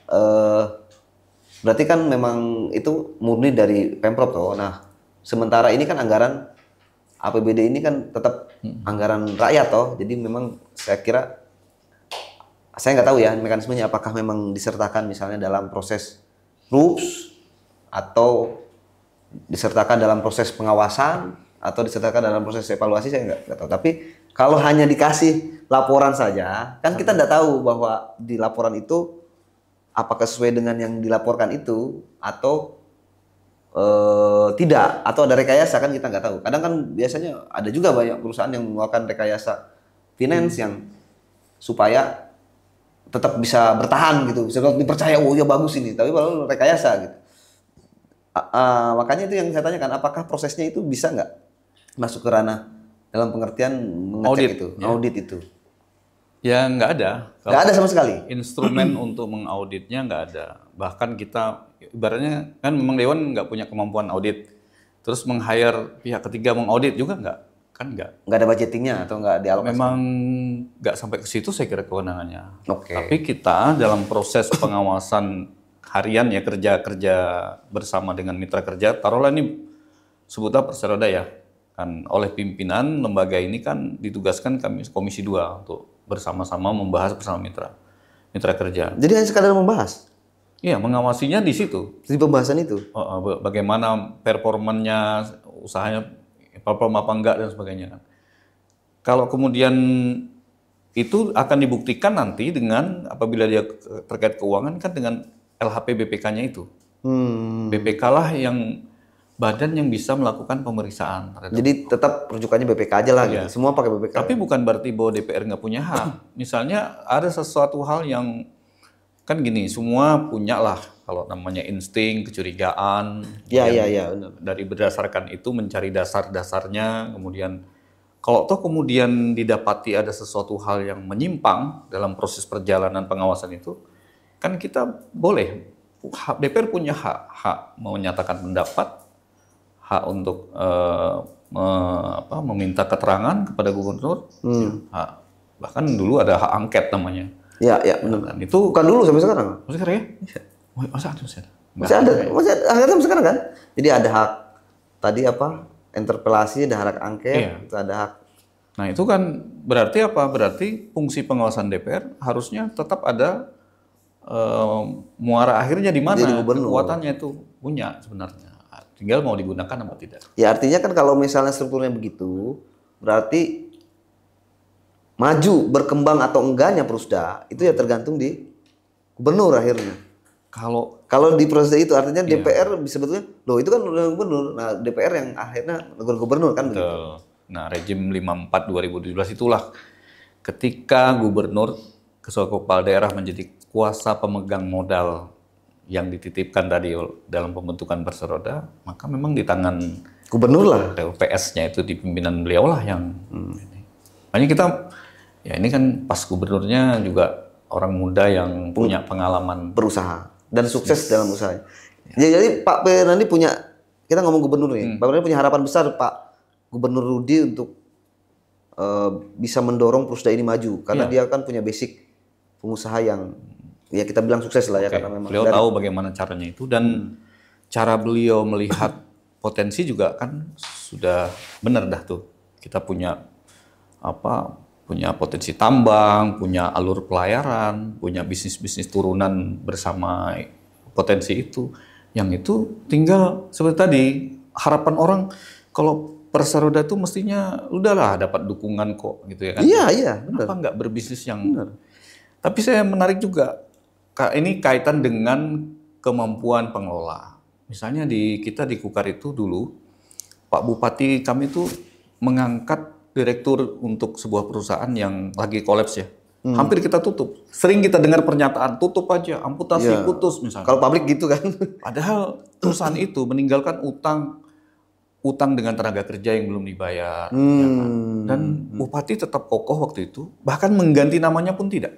berarti kan memang itu murni dari Pemprov toh. Nah, sementara ini kan anggaran APBD ini kan tetap anggaran rakyat toh. Jadi memang saya kira, saya nggak tahu ya mekanismenya, apakah memang disertakan misalnya dalam proses RUPS atau disertakan dalam proses pengawasan atau disertakan dalam proses evaluasi, saya nggak tahu. Tapi kalau hanya dikasih laporan saja, kan kita nggak tahu bahwa di laporan itu apakah sesuai dengan yang dilaporkan itu atau tidak, atau ada rekayasa, kan kita nggak tahu. Kadang kan biasanya ada juga banyak perusahaan yang melakukan rekayasa finance yang supaya tetap bisa bertahan gitu, bisa dipercaya, oh ya bagus ini, tapi kalau rekayasa gitu. Makanya itu yang saya tanyakan, apakah prosesnya itu bisa nggak masuk ke ranah dalam pengertian mengecek audit itu? Ya nggak ada. Nggak ada sama sekali. Instrumen untuk mengauditnya nggak ada. Bahkan kita ibaratnya kan memang Dewan nggak punya kemampuan audit. Terus meng-hire pihak ketiga mengaudit juga nggak. Kan nggak. Nggak ada budgetingnya atau nggak dialokasikan? Memang nggak sampai ke situ saya kira kewenangannya. Tapi kita dalam proses pengawasan harian ya, kerja bersama dengan mitra kerja, taruhlah ini sebutlah Perseroda ya. Kan oleh pimpinan lembaga ini kan ditugaskan kami Komisi 2 untuk bersama-sama membahas bersama mitra kerja. Jadi hanya sekadar membahas? Iya, mengawasinya di situ. Di pembahasan itu? Bagaimana performanya, usahanya, perform apa enggak dan sebagainya. Kalau kemudian itu akan dibuktikan nanti dengan apabila dia terkait keuangan kan dengan LHP BPK-nya itu. BPK lah yang badan yang bisa melakukan pemeriksaan. Jadi tetap rujukannya BPK aja lah gitu. Semua pakai BPK. Tapi bukan berarti bahwa DPR nggak punya hak. Misalnya ada sesuatu hal yang kan gini, semua punya lah kalau namanya insting, kecurigaan. Iya. Dari berdasarkan itu mencari dasar-dasarnya, kemudian kalau toh kemudian didapati ada sesuatu hal yang menyimpang dalam proses perjalanan pengawasan itu, kan kita boleh, DPR punya hak menyatakan pendapat, hak untuk meminta keterangan kepada gubernur, bahkan dulu ada hak angket namanya. Iya, benar. Dan itu bukan dulu, sampai sekarang. Masih sekarang ya? Iya. Masa ada? Masih ada angket sampai sekarang kan? Jadi ada hak tadi interpelasi, ada hak angket, itu ada hak. Nah itu kan berarti apa? Berarti fungsi pengawasan DPR harusnya tetap ada muara akhirnya di mana, kekuatannya itu punya sebenarnya. Tinggal mau digunakan atau tidak. Ya artinya kan kalau misalnya strukturnya begitu, berarti maju, berkembang atau enggaknya Prusda itu ya tergantung di gubernur akhirnya. Kalau di proses itu artinya DPR sebetulnya, loh itu kan gubernur. Nah DPR yang akhirnya gubernur kan begitu. Nah rejim 54 2017 itulah ketika gubernur sebagai kepala daerah menjadi kuasa pemegang modal yang dititipkan tadi dalam pembentukan Perseroda, maka memang di tangan gubernur lah. PS-nya itu di pimpinan beliau lah yang makanya kita ya ini kan pas gubernurnya juga orang muda yang punya pengalaman berusaha dan sukses dalam usahanya. Ya, jadi Pak Pernandi punya, kita ngomong gubernur nih, Pak Pernandi punya harapan besar Pak Gubernur Rudi untuk bisa mendorong Prusda ini maju karena dia kan punya basic pengusaha yang ya kita bilang sukses lah ya, karena memang beliau tahu bagaimana caranya itu dan cara beliau melihat potensi juga kan sudah benar dah tuh. Kita punya punya potensi tambang, punya alur pelayaran, punya bisnis-bisnis turunan bersama potensi itu. Yang itu tinggal seperti tadi, harapan orang kalau Perseroda itu mestinya udahlah dapat dukungan kok gitu ya kan. Iya, Kenapa nggak berbisnis yang Tapi saya menarik juga, ini kaitan dengan kemampuan pengelola. Misalnya kita di Kukar itu dulu, Pak Bupati kami itu mengangkat direktur untuk sebuah perusahaan yang lagi kolaps ya. Hampir kita tutup. Sering kita dengar pernyataan, tutup aja, amputasi, putus misalnya. Kalau pabrik gitu kan. Padahal perusahaan itu meninggalkan utang dengan tenaga kerja yang belum dibayar. Ya kan? Dan Bupati tetap kokoh waktu itu, bahkan mengganti namanya pun tidak.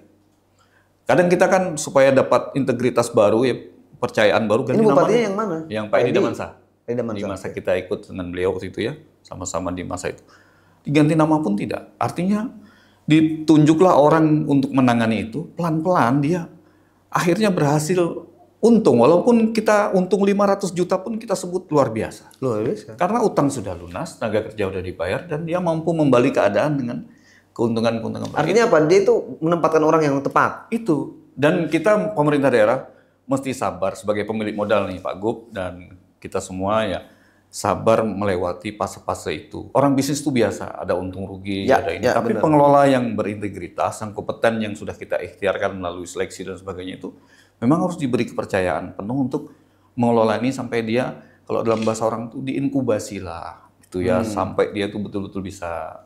Kadang kita kan supaya dapat integritas baru, ya percayaan baru, ganti Ini bupatinya namanya. yang mana? Yang Pak Edi Damansa. Di Damansa. masa kita ikut dengan beliau waktu itu ya, sama-sama di masa itu. Diganti nama pun tidak. Artinya ditunjuklah orang untuk menangani itu, pelan-pelan dia akhirnya berhasil untung, walaupun kita untung 500 juta pun kita sebut luar biasa. Luar biasa. Karena utang sudah lunas, tenaga kerja sudah dibayar, dan dia mampu membalik keadaan dengan keuntungan-keuntungan. Artinya apa? Dia itu menempatkan orang yang tepat. Itu. Dan kita pemerintah daerah mesti sabar sebagai pemilik modal nih Pak Gub, dan kita semua ya sabar melewati fase-fase itu. Orang bisnis itu biasa, ada untung rugi, ada ini. Tapi benar. pengelola yang berintegritas, yang kompeten, yang sudah kita ikhtiarkan melalui seleksi dan sebagainya itu, memang harus diberi kepercayaan penuh untuk mengelola ini sampai dia, kalau dalam bahasa orang itu diinkubasi lah, gitu ya, sampai dia itu betul-betul bisa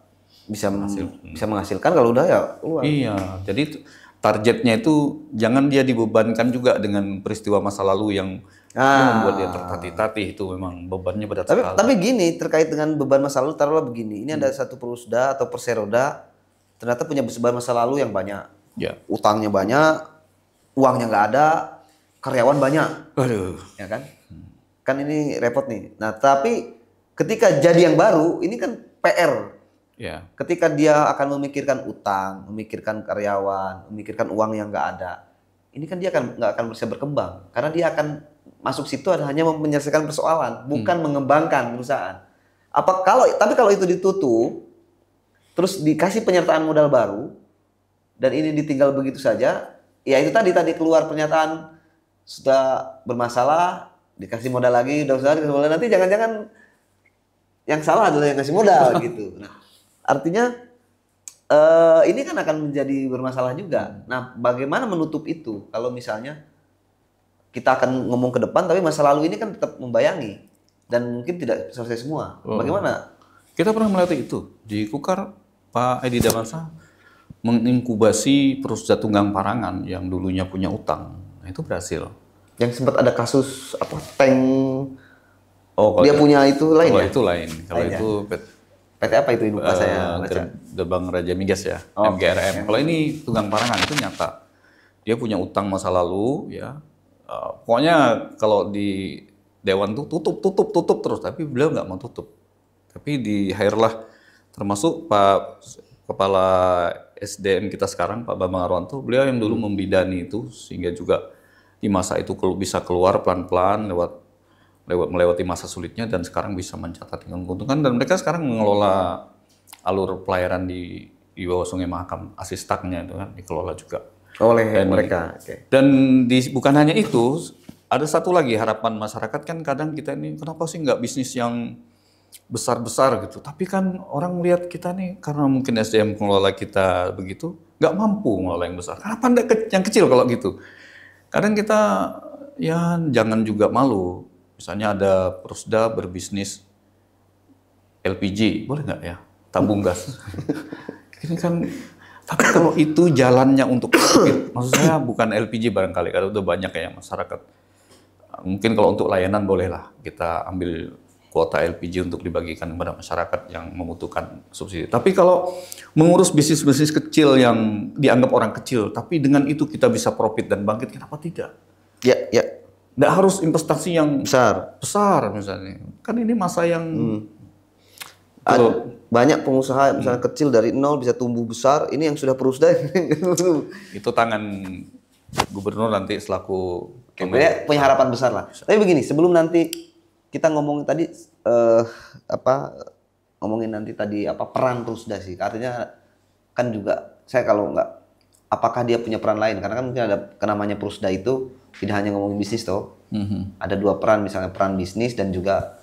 menghasilkan. Kalau udah ya keluar. Iya, jadi targetnya itu jangan dia dibebankan juga dengan peristiwa masa lalu yang membuat dia tertatih-tatih. Itu memang bebannya berat sekali. Tapi gini, terkait dengan beban masa lalu, taruhlah begini, ini ada satu Perusda atau Perseroda ternyata punya beban masa lalu yang banyak. Ya. Utangnya banyak, uangnya nggak ada, karyawan banyak. Aduh. Ya kan? Kan ini repot nih. Nah, tapi ketika jadi yang baru, ini kan PR. Ya. Ketika dia akan memikirkan utang, memikirkan karyawan, memikirkan uang yang nggak ada, ini kan dia nggak akan bisa berkembang, karena dia akan masuk situ hanya menyelesaikan persoalan, bukan mengembangkan perusahaan. Tapi kalau itu ditutup, terus dikasih penyertaan modal baru, dan ini ditinggal begitu saja, ya itu tadi keluar pernyataan sudah bermasalah, dikasih modal lagi, nanti jangan-jangan yang salah adalah yang ngasih modal gitu. Nah, artinya ini kan akan menjadi bermasalah juga. Nah, bagaimana menutup itu? Kalau misalnya kita akan ngomong ke depan, tapi masa lalu ini kan tetap membayangi dan mungkin tidak selesai semua. Bagaimana? Kita pernah melatih itu di Kukar. Pak Edi Damansa menginkubasi Perusda Tunggang Parangan yang dulunya punya utang. Nah, itu berhasil. Yang sempat ada kasus tank. Oh, dia punya itu lain ya? Itu lain. Kalau itu PT apa itu lupa saya baca. Gerbang Raja Migas ya, MGRM. Kalau ini Tunggang Parangan itu nyata. Dia punya utang masa lalu ya. Pokoknya kalau di Dewan tuh tutup terus, tapi beliau nggak mau tutup. Tapi di hire lah, termasuk Pak Kepala SDM kita sekarang, Pak Bambang Arwanto, beliau yang dulu membidani itu, sehingga juga di masa itu bisa keluar pelan-pelan melewati masa sulitnya, dan sekarang bisa mencatat dengan keuntungan, dan mereka sekarang mengelola alur pelayaran di bawah Sungai Mahakam, asistaknya itu kan dikelola juga oleh mereka. Dan bukan hanya itu, ada satu lagi harapan masyarakat kan, kadang kita ini kenapa sih nggak bisnis yang besar-besar gitu, tapi kan orang melihat kita nih karena mungkin SDM pengelola kita begitu nggak mampu mengelola yang besar. Kenapa enggak yang kecil kalau gitu? Kadang kita ya jangan juga malu. Misalnya ada Perusda berbisnis LPG, boleh nggak ya? Tabung gas. Ini kan, tapi kalau itu jalannya untuk profit, maksud saya bukan LPG barangkali, karena udah banyak ya masyarakat. Mungkin kalau untuk layanan bolehlah kita ambil kuota LPG untuk dibagikan kepada masyarakat yang membutuhkan subsidi. Tapi kalau mengurus bisnis-bisnis kecil yang dianggap orang kecil, tapi dengan itu kita bisa profit dan bangkit, kenapa tidak? Ya. Nggak harus investasi yang besar misalnya. Kan ini masa yang banyak pengusaha misalnya kecil dari nol bisa tumbuh besar. Ini yang sudah Perusda. Itu tangan gubernur nanti selaku punya harapan besar lah. Tapi begini, sebelum nanti kita ngomong tadi ngomongin nanti tadi peran Perusda sih. Artinya kan juga saya kalau nggak, apakah dia punya peran lain? Karena kan mungkin ada namanya Perusda itu tidak hanya ngomongin bisnis toh. Ada dua peran, misalnya peran bisnis dan juga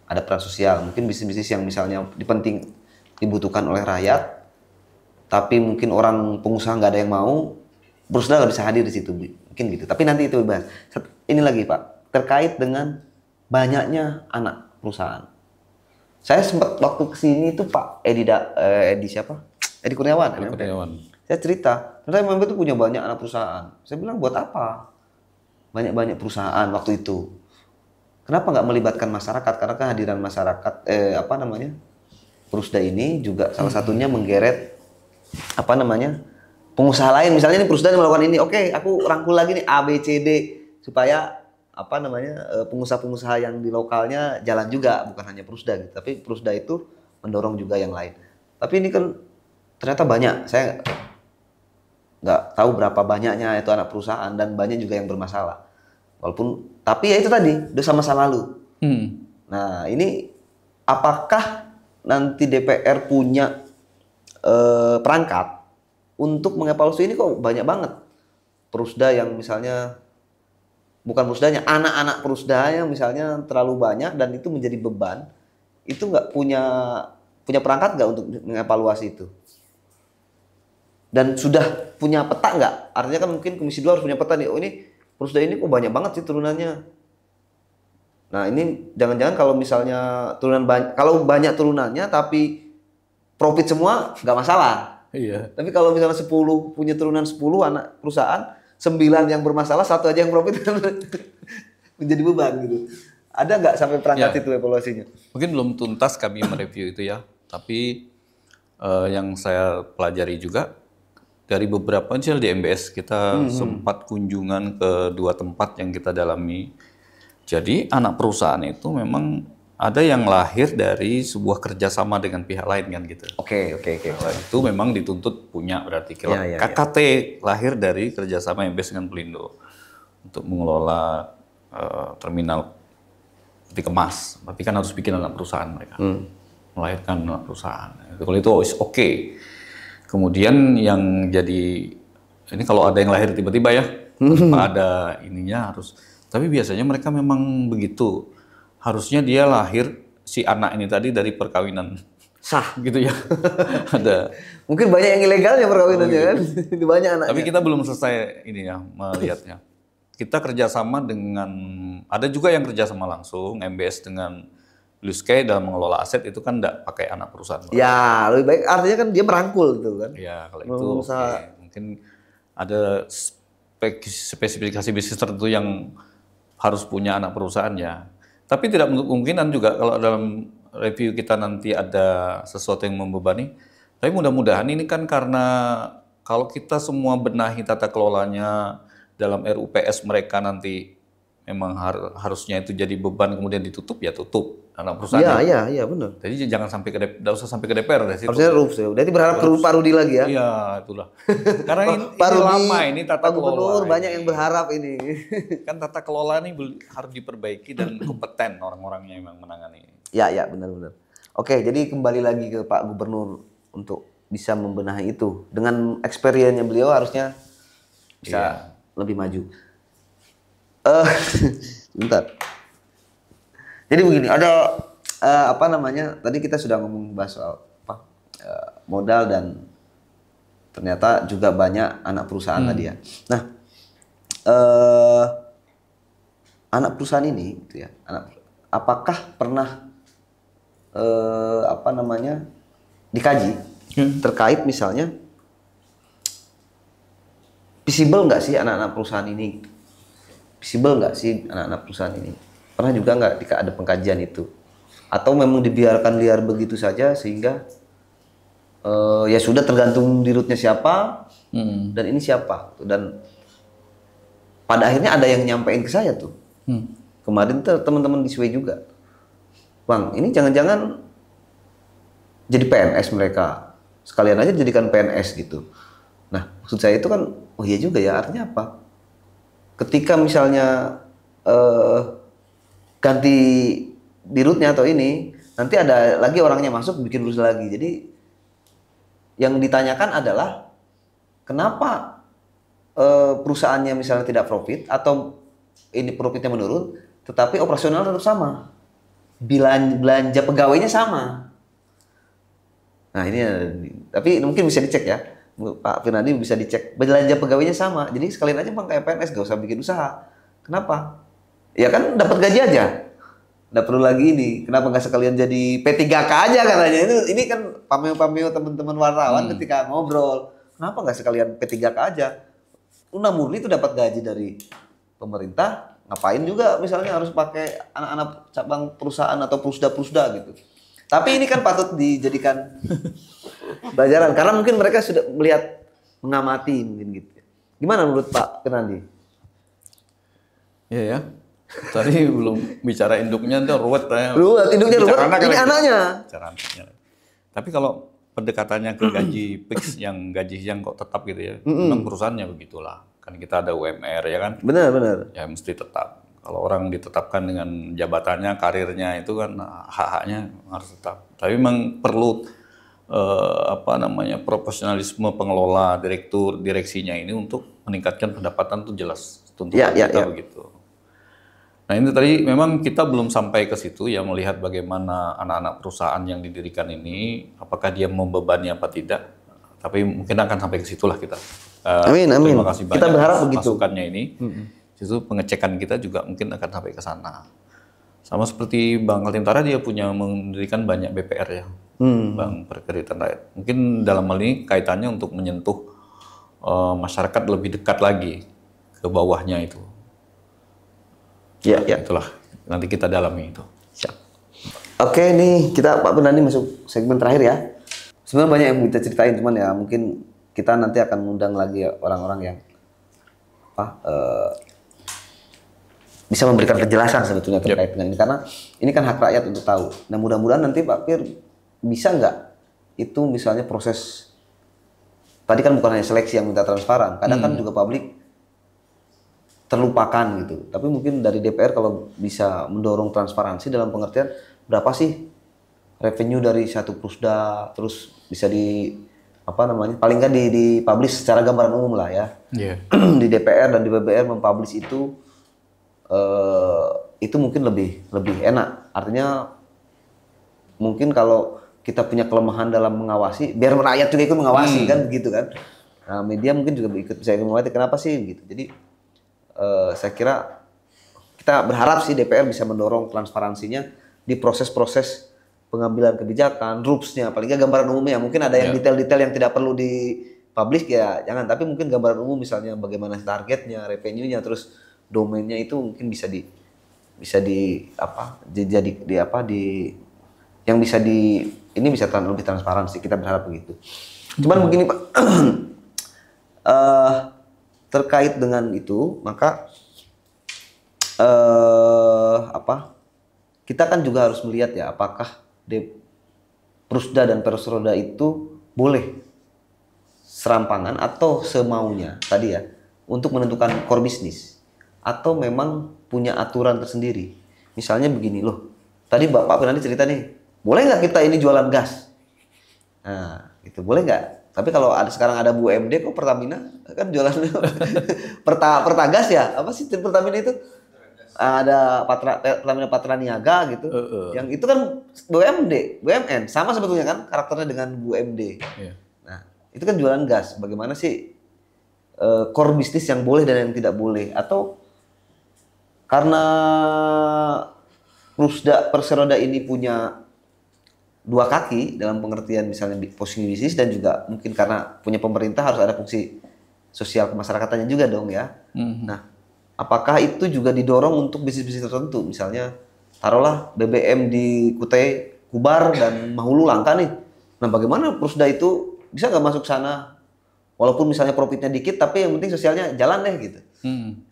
ada peran sosial. Mungkin bisnis-bisnis yang misalnya dibutuhkan oleh rakyat, tapi mungkin orang pengusaha nggak ada yang mau, Prusda nggak bisa hadir di situ, mungkin gitu. Tapi nanti itu bahas. Ini lagi Pak, terkait dengan banyaknya anak perusahaan. Saya sempat waktu kesini itu Pak Edi siapa? Edi Kurniawan. Saya cerita, ternyata MMP itu punya banyak anak perusahaan. Saya bilang buat apa? Banyak-banyak perusahaan waktu itu. Kenapa nggak melibatkan masyarakat? Karena kehadiran masyarakat, Prusda ini juga salah satunya menggeret pengusaha lain. Misalnya ini Prusda melakukan ini, oke, aku rangkul lagi nih A, B, C, D supaya pengusaha-pengusaha yang di lokalnya jalan juga, bukan hanya Prusda gitu. Tapi Prusda itu mendorong juga yang lain. Tapi ini kan ternyata banyak. Saya nggak tahu berapa banyaknya itu anak perusahaan dan banyak juga yang bermasalah. Tapi ya itu tadi dosa masa lalu. Nah ini apakah nanti DPR punya perangkat untuk mengevaluasi ini kok banyak banget Prusda yang misalnya bukan Prusdanya, anak-anak Prusda yang misalnya terlalu banyak dan itu menjadi beban, itu nggak punya perangkat nggak untuk mengevaluasi itu? Dan sudah punya peta nggak? Artinya kan mungkin Komisi 2 harus punya peta nih. Oh ini Prusda ini kok banyak banget sih turunannya. Nah ini jangan-jangan kalau misalnya kalau banyak turunannya tapi profit semua nggak masalah. Iya. Tapi kalau misalnya 10 punya turunan 10 anak perusahaan, 9 yang bermasalah, 1 aja yang profit menjadi beban gitu. Ada nggak sampai perangkat itu evaluasinya? Mungkin belum tuntas kami mereview itu ya. Tapi yang saya pelajari juga dari beberapa misalnya di MBS kita sempat kunjungan ke 2 tempat yang kita dalami. Jadi anak perusahaan itu memang ada yang lahir dari sebuah kerjasama dengan pihak lain kan gitu. Oke. Nah, itu memang dituntut punya berarti. KKT lahir dari kerjasama MBS dengan Pelindo untuk mengelola terminal peti kemas. Berarti kan harus bikin anak perusahaan mereka, melahirkan anak perusahaan. Kalau itu oke. Kemudian yang jadi ini kalau ada yang lahir tiba-tiba ya, tanpa ada ininya harus. Tapi biasanya mereka memang begitu. Harusnya dia lahir si anak ini tadi dari perkawinan sah gitu ya. Ada. Mungkin banyak yang ilegalnya perkawinannya kan. Banyak anaknya. Tapi kita belum selesai ini ya melihatnya. Kita kerjasama dengan ada juga yang kerjasama langsung MBS dengan Blue Sky dalam mengelola aset itu kan enggak pakai anak perusahaan. Ya, lebih baik artinya kan dia merangkul gitu kan. Ya, kalau itu mungkin ada spesifikasi bisnis tertentu yang harus punya anak perusahaannya. Tapi tidak menutup kemungkinan juga kalau dalam review kita nanti ada sesuatu yang membebani. Tapi mudah-mudahan ini kan karena kalau kita semua benahi tata kelolanya dalam RUPS mereka nanti memang harusnya itu jadi beban kemudian ditutup ya tutup anak perusahaan. Iya benar. Jadi jangan sampai tidak usah sampai ke DPR dari situ. Harusnya RUPS ya. Berarti berharap ke Pak Rudi lagi ya. Iya, itulah. Karena ini lama ini tata kelola. Gubernur banyak yang berharap ini. Kan tata kelola ini harus diperbaiki dan kompeten orang-orangnya yang menangani. Ya benar. Oke, jadi kembali lagi ke Pak Gubernur untuk bisa membenahi itu. Dengan experience-nya beliau harusnya bisa lebih maju. Bentar. Jadi begini, ada tadi kita sudah bahas soal modal dan ternyata juga banyak anak perusahaan tadi ya. Nah, anak perusahaan ini gitu ya, apakah pernah dikaji terkait misalnya visible nggak sih anak-anak perusahaan ini? Visible nggak sih anak-anak perusahaan ini? Pernah juga nggak ada pengkajian itu? Atau memang dibiarkan liar begitu saja sehingga ya sudah tergantung dirutnya siapa dan ini siapa? Dan pada akhirnya ada yang nyampein ke saya tuh. Kemarin tuh teman-teman di Sway juga. Bang, ini jangan-jangan jadi PNS mereka. Sekalian aja jadikan PNS gitu. Nah, maksud saya itu kan, oh iya juga ya, artinya apa? Ketika misalnya ganti dirutnya atau ini, nanti ada lagi orangnya masuk bikin rules lagi. Jadi yang ditanyakan adalah kenapa perusahaannya misalnya tidak profit atau ini profitnya menurun, tetapi operasional tetap sama. Belanja pegawainya sama. Nah ini, tapi mungkin bisa dicek ya, Pak Firnadi bisa dicek. Belanja pegawainya sama, jadi sekalian aja Bang kayak PNS, gak usah bikin usaha. Kenapa? Ya kan dapat gaji aja, nggak perlu lagi ini. Kenapa nggak sekalian jadi P3K aja katanya? Ini kan pameo teman-teman wartawan ketika ngobrol. Kenapa nggak sekalian P3K aja? Una murni itu dapat gaji dari pemerintah, ngapain juga misalnya harus pakai anak-anak cabang perusahaan atau prusda gitu. Tapi ini kan patut dijadikan pelajaran karena mungkin mereka sudah melihat, mengamati mungkin gitu. Gimana menurut Pak Firnadi? Iya ya. Tadi belum bicara induknya, itu ruwet ya. Ruwet, induknya ruwet. Ini anaknya. Tapi kalau pendekatannya ke gaji fix, yang gaji yang kok tetap gitu ya, memang perusahaannya begitulah. Kan kita ada UMR ya kan. Benar. Ya mesti tetap. Kalau orang ditetapkan dengan jabatannya, karirnya itu kan hak-haknya harus tetap. Tapi memang perlu profesionalisme pengelola, direktur, direksinya ini untuk meningkatkan pendapatan tuh jelas tuntutan kita begitu. Nah ini tadi memang kita belum sampai ke situ ya, melihat bagaimana anak-anak perusahaan yang didirikan ini, apakah dia membebani apa tidak. Tapi mungkin akan sampai ke situlah kita. Amin. Terima kasih banyak kita berharap begitu. Masukannya ini. Itu pengecekan kita juga mungkin akan sampai ke sana. Sama seperti Bang Kaltintara, dia punya mendirikan banyak BPR ya, Bank Perkreditan Rakyat. Mungkin dalam hal ini kaitannya untuk menyentuh masyarakat lebih dekat lagi ke bawahnya itu. Ya. Itulah, nanti kita dalami itu. Siap. Oke, nih kita Pak Firnadi masuk segmen terakhir ya. Sebenarnya banyak yang kita ceritain, cuman ya mungkin kita nanti akan undang lagi ya orang-orang yang bisa memberikan kejelasan sebetulnya terkait dengan ini, karena ini kan hak rakyat untuk tahu. Nah mudah-mudahan nanti Pak Fir bisa nggak itu misalnya proses tadi kan bukan hanya seleksi yang minta transparan, kadang kan juga publik terlupakan gitu. Tapi mungkin dari DPR kalau bisa mendorong transparansi dalam pengertian berapa sih revenue dari satu Prusda, terus bisa paling nggak di publish secara gambaran umum lah ya. Di DPR dan di BBR mempublish itu mungkin lebih enak. Artinya mungkin kalau kita punya kelemahan dalam mengawasi, biar rakyat juga ikut mengawasi kan begitu kan. Nah, media mungkin juga bisa ikut mengawasi, kenapa sih gitu. Jadi saya kira kita berharap sih DPR bisa mendorong transparansinya di proses-proses pengambilan kebijakan, rules-nya, paling nggak gambaran umumnya. Mungkin ada yang detail-detail yang tidak perlu dipublish ya jangan, tapi mungkin gambaran umum misalnya bagaimana targetnya, revenue-nya, terus domainnya itu mungkin bisa lebih transparan sih, kita berharap begitu. Cuman begini Pak, terkait dengan itu maka kita kan juga harus melihat ya apakah Prusda dan Persroda itu boleh serampangan atau semaunya tadi ya untuk menentukan core bisnis, atau memang punya aturan tersendiri. Misalnya begini loh, tadi Bapak Firnadi cerita nih, boleh nggak kita ini jualan gas? Nah, itu boleh nggak? Tapi kalau sekarang ada BUMD, kok Pertamina kan jualan Pertagas ya? Apa sih Pertamina itu? Ada Pertamina Patraniaga gitu. Yang itu kan BUMN, sama sebetulnya kan karakternya dengan BUMD. Nah, itu kan jualan gas. Bagaimana sih core bisnis yang boleh dan yang tidak boleh? Atau karena Persroda ini punya dua kaki dalam pengertian misalnya posisi bisnis, dan juga mungkin karena punya pemerintah harus ada fungsi sosial kemasyarakatan juga dong ya. Nah, apakah itu juga didorong untuk bisnis-bisnis tertentu? Misalnya taruhlah BBM di Kutai Kubar dan Mahulu langka nih. Nah, bagaimana Prusda itu bisa nggak masuk sana? Walaupun misalnya profitnya dikit, tapi yang penting sosialnya jalan deh gitu.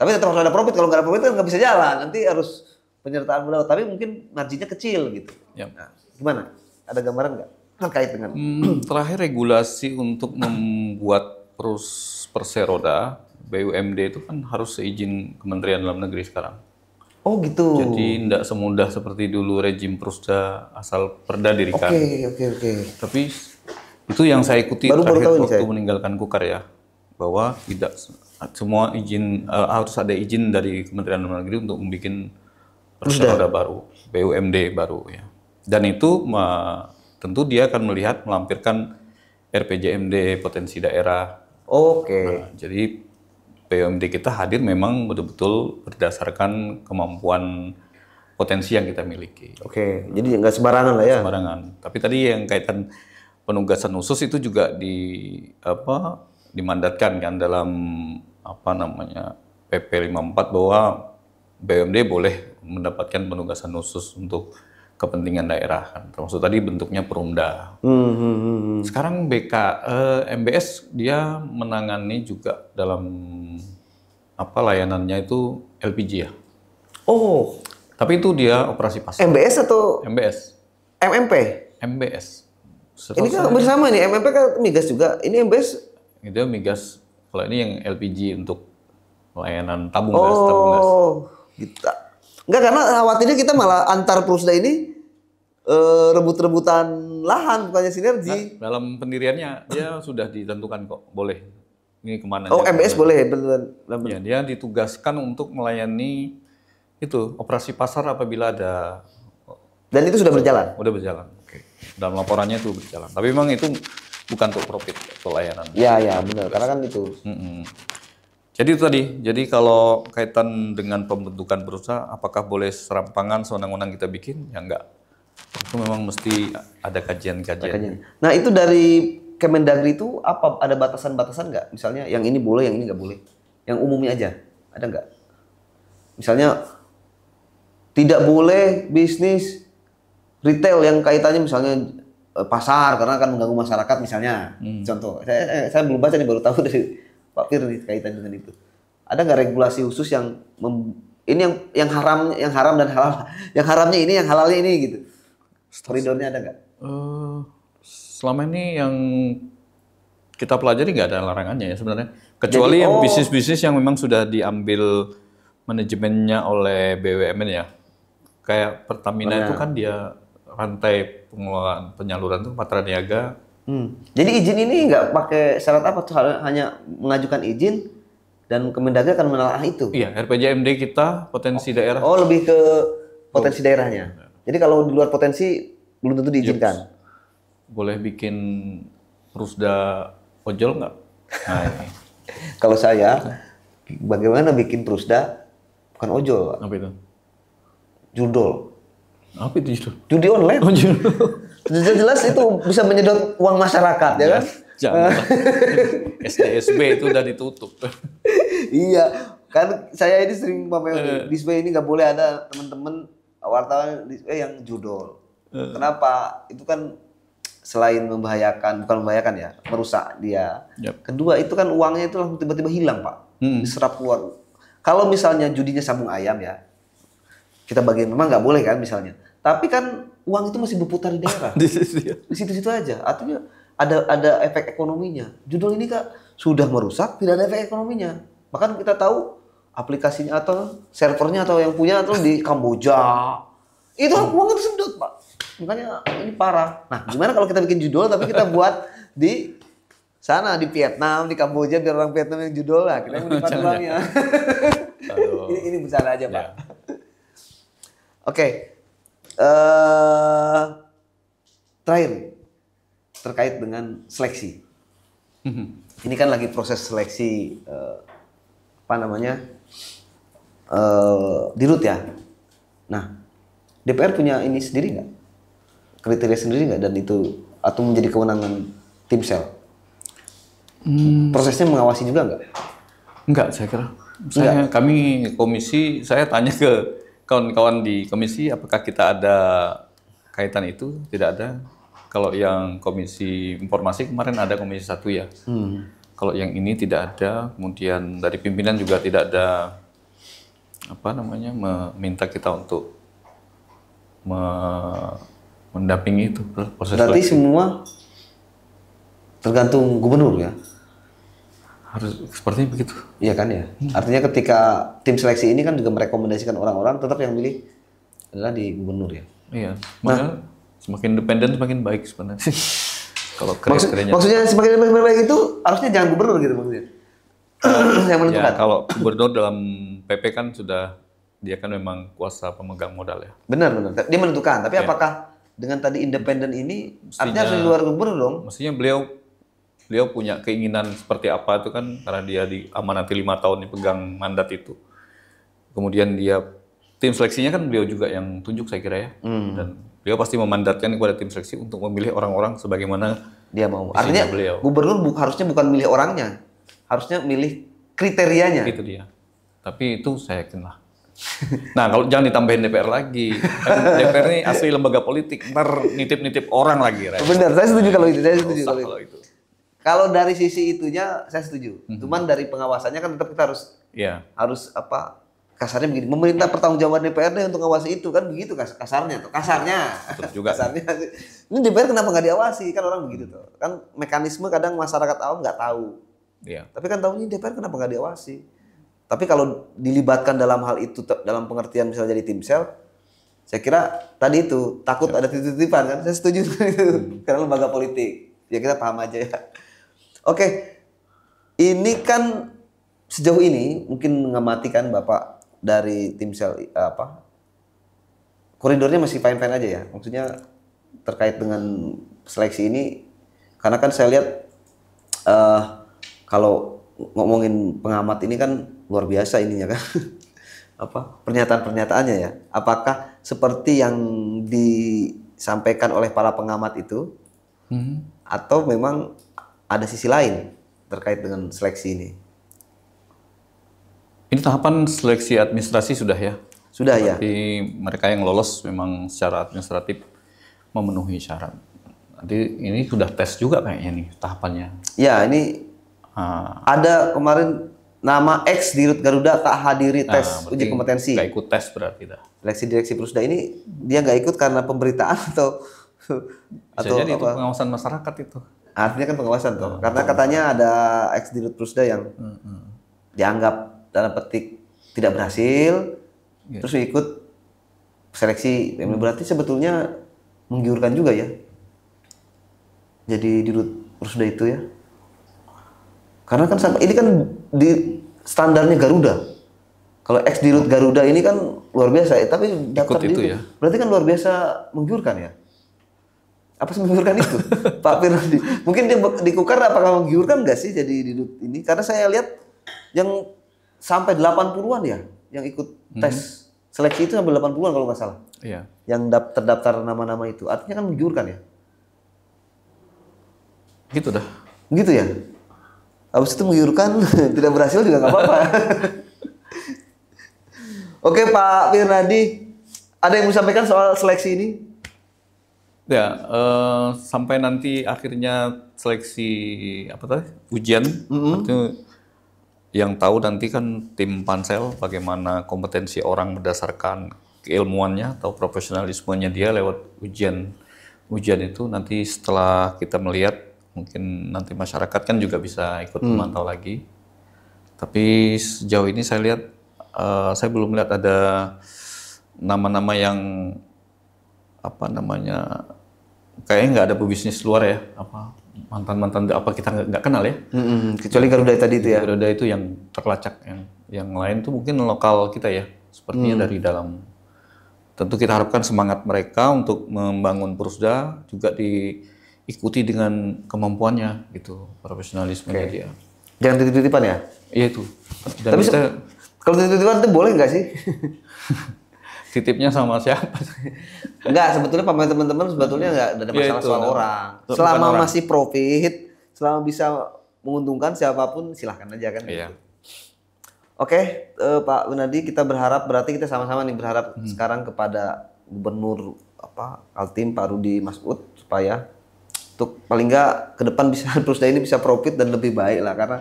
Tapi tetap harus ada profit. Kalau nggak ada profit kan nggak bisa jalan. Nanti harus penyertaan modal. Tapi mungkin marginnya kecil gitu. Nah, gimana? Ada gambaran nggak terkait dengan? Terakhir regulasi untuk membuat Perseroda BUMD itu kan harus seizin Kementerian Dalam Negeri sekarang. Oh gitu. Jadi tidak semudah seperti dulu rejim Prusda asal perda dirikan. Oke. Tapi itu yang saya ikuti terakhir waktu meninggalkan Kukar ya, bahwa tidak semua izin harus ada izin dari Kementerian Dalam Negeri untuk membuat persyaratan baru, BUMD baru ya. Dan itu tentu dia akan melampirkan RPJMD potensi daerah. Oke. Nah, jadi BUMD kita hadir memang betul-betul berdasarkan kemampuan potensi yang kita miliki. Oke, jadi nggak sembarangan lah ya. Sembarangan. Tapi tadi yang kaitan penugasan khusus itu juga dimandatkan kan dalam PP 54 bahwa BUMD boleh mendapatkan penugasan khusus untuk kepentingan daerah kan. Termasuk tadi bentuknya perumda. Sekarang MBS dia menangani juga dalam layanannya itu LPG ya. Oh. Tapi itu dia operasi pasar. MBS atau MBS? MMP? MBS. Ini kan bersama nih, MMP kan migas juga. Ini MBS? Itu migas. Kalau ini yang LPG untuk layanan tabung gas. Oh, gitu. Enggak, karena khawatirnya kita malah antar Prusda ini rebut-rebutan lahan, bukannya sinergi. Nah, dalam pendiriannya dia sudah ditentukan kok, boleh. Ini kemana? Oh, MBS boleh, benar. Ya, dia ditugaskan untuk melayani itu operasi pasar apabila ada. Dan itu sudah berjalan? Udah berjalan. Oke. Dalam laporannya itu berjalan. Tapi memang itu bukan untuk profit atau layanan. Iya, benar. Karena kan itu. Jadi itu tadi. Jadi kalau kaitan dengan pembentukan perusahaan, apakah boleh serampangan sewenang-wenang kita bikin? Ya enggak. Itu memang mesti ada kajian-kajian. Nah, itu dari Kemendagri itu apa? Ada batasan-batasan nggak? Misalnya yang ini boleh, yang ini nggak boleh. Yang umumnya aja. Ada nggak? Misalnya tidak boleh bisnis retail yang kaitannya misalnya pasar karena akan mengganggu masyarakat misalnya. Contoh, saya belum baca nih, baru tahu dari Pak Fir nih kaitan dengan itu. Ada nggak regulasi khusus yang ini yang haram dan halal, yang haramnya ini, yang halalnya ini gitu? Koridornya ada nggak? Selama ini yang kita pelajari nggak ada larangannya ya sebenarnya. Kecuali yang bisnis-bisnis yang memang sudah diambil manajemennya oleh BUMN ya. Kayak Pertamina itu kan dia rantai pengelolaan penyaluran itu Patra Niaga. Jadi izin ini nggak pakai syarat apa tuh, hanya mengajukan izin dan Kemendagri akan menelaah itu. Iya, RPJMD kita potensi daerah. Oh, lebih ke potensi daerahnya. Jadi kalau di luar potensi belum tentu diizinkan. Boleh bikin Prusda ojol nggak? Nah, ini. Kalau saya, bagaimana bikin Prusda bukan ojol, Pak? Apa itu? Judol. Apa itu judul? Judi online. Oh, judul. Jelas itu bisa menyedot uang masyarakat, ya kan? Jangan. SDSB itu udah ditutup. Iya, kan saya ini sering pamer display ini nggak boleh ada teman-teman wartawan display yang judol. Kenapa? Itu kan selain membahayakan, bukan membahayakan ya, merusak dia. Kedua itu kan uangnya itu langsung tiba-tiba hilang, Pak. Diserap keluar. Kalau misalnya judinya sabung ayam ya, kita bagian memang nggak boleh kan misalnya. Tapi kan uang itu masih berputar di daerah. Di situ-situ aja. Artinya ada efek ekonominya. Judul ini Kak sudah merusak, tidak ada efek ekonominya. Bahkan kita tahu aplikasinya atau servernya atau yang punya atau di Kamboja. Itu uang itu sedot, Pak. Makanya ini parah. Nah, gimana kalau kita bikin judul tapi kita buat di sana, di Vietnam, di Kamboja, biar orang Vietnam yang judul lah. Kita menikmati uangnya. Ini bencana aja, Pak. Oke. Terakhir terkait dengan seleksi. Ini kan lagi proses seleksi dirut ya. Nah, DPR punya ini sendiri nggak? Kriteria sendiri nggak, dan itu atau menjadi kewenangan tim sel? Prosesnya mengawasi juga nggak? Enggak, saya kira. Kami komisi, saya tanya ke kawan-kawan di komisi apakah kita ada kaitan itu. Tidak ada. Kalau yang komisi informasi kemarin ada komisi 1 ya. Kalau yang ini tidak ada. Kemudian dari pimpinan juga tidak ada meminta kita untuk mendampingi itu proses. Berarti semua tergantung gubernur ya? Harus sepertinya begitu. Iya kan ya. Artinya ketika tim seleksi ini kan juga merekomendasikan orang-orang, tetap yang milih adalah di gubernur ya. Iya. Makanya semakin independen semakin baik sebenarnya. Kalau maksudnya semakin baik itu harusnya jangan gubernur gitu maksudnya. yang menentukan. Ya, kalau gubernur dalam PP kan sudah dia kan memang kuasa pemegang modal ya. Benar. Dia menentukan. Tapi Ya. apakah dengan tadi independen ini artinya Mestinya- harus di luar gubernur dong? Mestinya beliau punya keinginan seperti apa itu kan karena dia diamanati 5 tahun dipegang mandat itu. Kemudian dia tim seleksinya kan beliau juga yang tunjuk saya kira ya. Dan beliau pasti memandatkan kepada tim seleksi untuk memilih orang-orang sebagaimana Dia mau. visinya Artinya beliau. gubernur harusnya bukan milih orangnya, harusnya milih kriterianya. Itu dia. Tapi itu saya yakin lah. Nah, kalau jangan ditambahin DPR lagi. Kan DPR ini asli lembaga politik, ntar nitip-nitip orang lagi. Ray. Benar, saya setuju kalau itu. Saya setuju Susah kalau itu. kalau itu. Kalau dari sisi itunya saya setuju. Cuman dari pengawasannya kan tetap kita Iya. harus apa? Kasarnya begini, memerintah pertanggungjawaban DPRD untuk ngawasi itu kan begitu kasarnya tuh. Kasarnya. Betul juga. Kasarnya. Ini DPR kenapa nggak diawasi? Kan orang begitu tuh. Kan mekanisme kadang masyarakat awam nggak tahu. Iya. Tapi kan tahunya DPR kenapa nggak diawasi? Tapi kalau dilibatkan dalam hal itu dalam pengertian misalnya jadi tim sel, saya kira tadi itu takut ada titip-titipan kan? Saya setuju dengan itu karena lembaga politik. Ya kita paham aja ya. Oke, ini kan sejauh ini mungkin mengamati kan Bapak dari tim sel apa? Koridornya masih fine-fine aja ya. Maksudnya terkait dengan seleksi ini, karena kan saya lihat kalau ngomongin pengamat ini kan luar biasa ininya kan. Apa pernyataan-pernyataannya ya? Apakah seperti yang disampaikan oleh para pengamat itu, atau memang ada sisi lain terkait dengan seleksi ini? Ini tahapan seleksi administrasi sudah ya. Sudah ya. Jadi mereka yang lolos memang secara administratif memenuhi syarat. Nanti ini sudah tes juga kayaknya nih tahapannya. Ya, ini ada kemarin nama X di Rut Garuda tak hadiri tes uji kompetensi. Nggak ikut tes berarti dah. Seleksi direksi Prusda ini dia nggak ikut karena pemberitaan atau Bisa jadi itu pengawasan masyarakat itu. Artinya kan pengawasan tuh. Karena katanya ada X di Rut Prusda yang dianggap dalam petik tidak berhasil, terus ikut seleksi. Berarti sebetulnya menggiurkan juga ya. Jadi di Rut Prusda itu ya. Karena kan ini kan di standarnya Garuda. Kalau X di Rut Garuda ini kan luar biasa, tapi daftar ikut itu di ya. Berarti kan luar biasa menggiurkan ya. Apa sih menggiurkan itu, Pak Firnadi? Mungkin dia di Kukar apakah menggiurkan nggak sih jadi di Rut ini? Karena saya lihat yang sampai 80-an ya yang ikut tes seleksi itu sampai 80-an kalau nggak salah. Iya. Yang terdaftar nama-nama itu. Artinya kan menggiurkan ya. Gitu dah. Begitu ya. Habis itu menggiurkan tidak berhasil juga nggak apa-apa. Oke Pak Firnadi, ada yang mau sampaikan soal seleksi ini? Ya, sampai nanti akhirnya seleksi apa tadi? Ujian. Itu yang tahu nanti kan tim pansel bagaimana kompetensi orang berdasarkan keilmuannya atau profesionalismenya dia lewat ujian. Ujian itu nanti setelah kita melihat mungkin nanti masyarakat kan juga bisa ikut memantau lagi. Tapi sejauh ini saya lihat saya belum melihat ada nama-nama yang apa namanya kayaknya nggak ada pebisnis luar ya, apa mantan-mantan apa kita nggak kenal ya. Kecuali Garuda tadi itu ya. Garuda itu yang terlacak, yang lain tuh mungkin lokal kita ya, sepertinya dari dalam. Tentu kita harapkan semangat mereka untuk membangun Prusda juga diikuti dengan kemampuannya gitu, profesionalismenya dia. Jangan titip-titipan ya. Iya itu. Dan Tapi kita kalau titip-titipan itu boleh nggak sih? titipnya sama siapa? Enggak, sebetulnya pemain teman-teman sebetulnya nggak ada masalah itu, soal orang. bukan Selama orang. masih profit, selama bisa menguntungkan siapapun silahkan aja kan. Iya. Oke, Pak Gunadi, kita berharap berarti kita sama-sama nih berharap sekarang kepada Gubernur Kaltim Pak Rudi Masud supaya untuk paling nggak ke depan bisa Prusda ini bisa profit dan lebih baik lah karena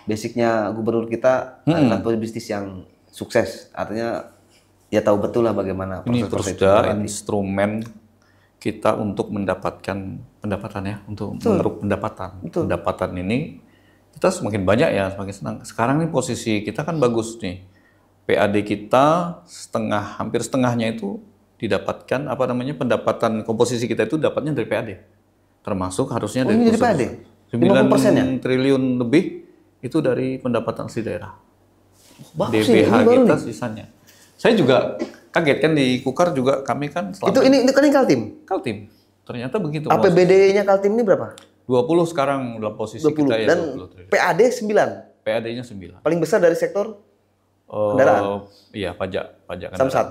basicnya Gubernur kita adalah bisnis yang sukses. Artinya ya tahu betul lah bagaimana Ini proses Prusda instrumen kita untuk mendapatkan pendapatan ya, untuk mengeruk pendapatan. Pendapatan ini kita semakin banyak ya, semakin senang. Sekarang nih posisi kita kan bagus nih. PAD kita hampir setengahnya itu didapatkan pendapatan komposisi kita itu dapatnya dari PAD. Termasuk harusnya dari ini dari PAD? 9 50% ya? triliun lebih itu dari pendapatan asli daerah. Bagus sih, DBH ini baru kita nih. sisanya. Saya juga kaget kan di Kukar juga kami kan Itu ini kan ini Kaltim. Kaltim. Ternyata begitu. APBD-nya Kaltim ini berapa? 20 sekarang dalam posisi 20. kita ya Dan 20 triliun. PAD 9. PAD-nya 9. Paling besar dari sektor kendaraan. Iya, pajak kendaraan. Samsat.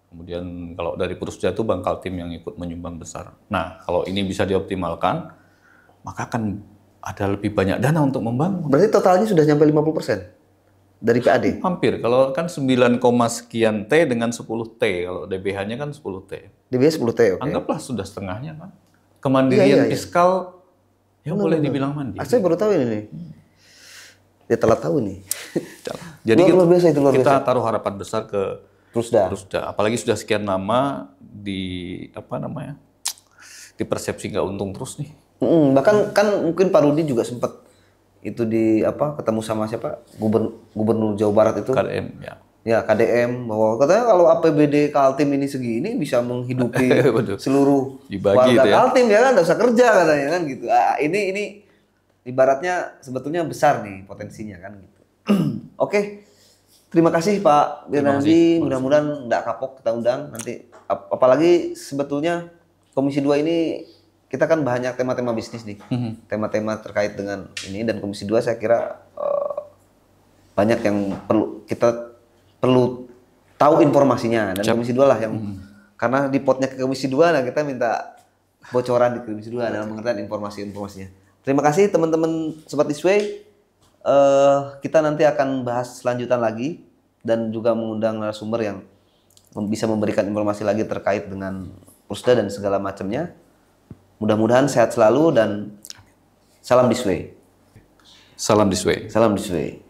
Kemudian kalau dari Prusda itu Bank Kaltim yang ikut menyumbang besar. Nah, kalau ini bisa dioptimalkan, maka akan ada lebih banyak dana untuk membangun. Berarti totalnya sudah nyampe 50% dari PAD. Hampir, kalau kan 9, sekian T dengan 10 T, kalau DBH-nya kan 10 T. DBH 10 T, oke. Anggaplah sudah setengahnya kan. Kemandirian Iya. fiskal, ya boleh dibilang mandiri. Saya baru tahu ini nih. Dia telat tahu nih. Jadi luar biasa itu, luar kita taruh harapan besar ke Prusda. Prusda. Apalagi sudah sekian lama dipersepsi nggak untung terus nih. Bahkan kan mungkin Pak Rudi juga sempat itu ketemu sama siapa gubernur Jawa Barat itu KDM ya. ya KDM, bahwa katanya kalau APBD Kaltim ini segini bisa menghidupi seluruh Dibagi warga itu ya. Kaltim ya kan, nggak usah kerja katanya kan gitu. Ini ibaratnya sebetulnya besar nih potensinya kan gitu. Oke, terima kasih Pak Bernardi, mudah-mudahan nggak kapok kita undang nanti. Apalagi sebetulnya Komisi 2 ini kita kan banyak tema-tema bisnis nih, tema-tema terkait dengan ini, dan Komisi 2 saya kira banyak yang perlu tahu informasinya, dan Komisi 2 lah yang karena dipotnya ke Komisi 2, nah kita minta bocoran di Komisi 2 dalam pengertian informasinya. Terima kasih teman-teman Sobat Isway. Kita nanti akan bahas selanjutan lagi dan juga mengundang narasumber yang bisa memberikan informasi lagi terkait dengan Prusda dan segala macamnya. Mudah-mudahan sehat selalu dan salam Disway. Salam Disway. Salam Disway.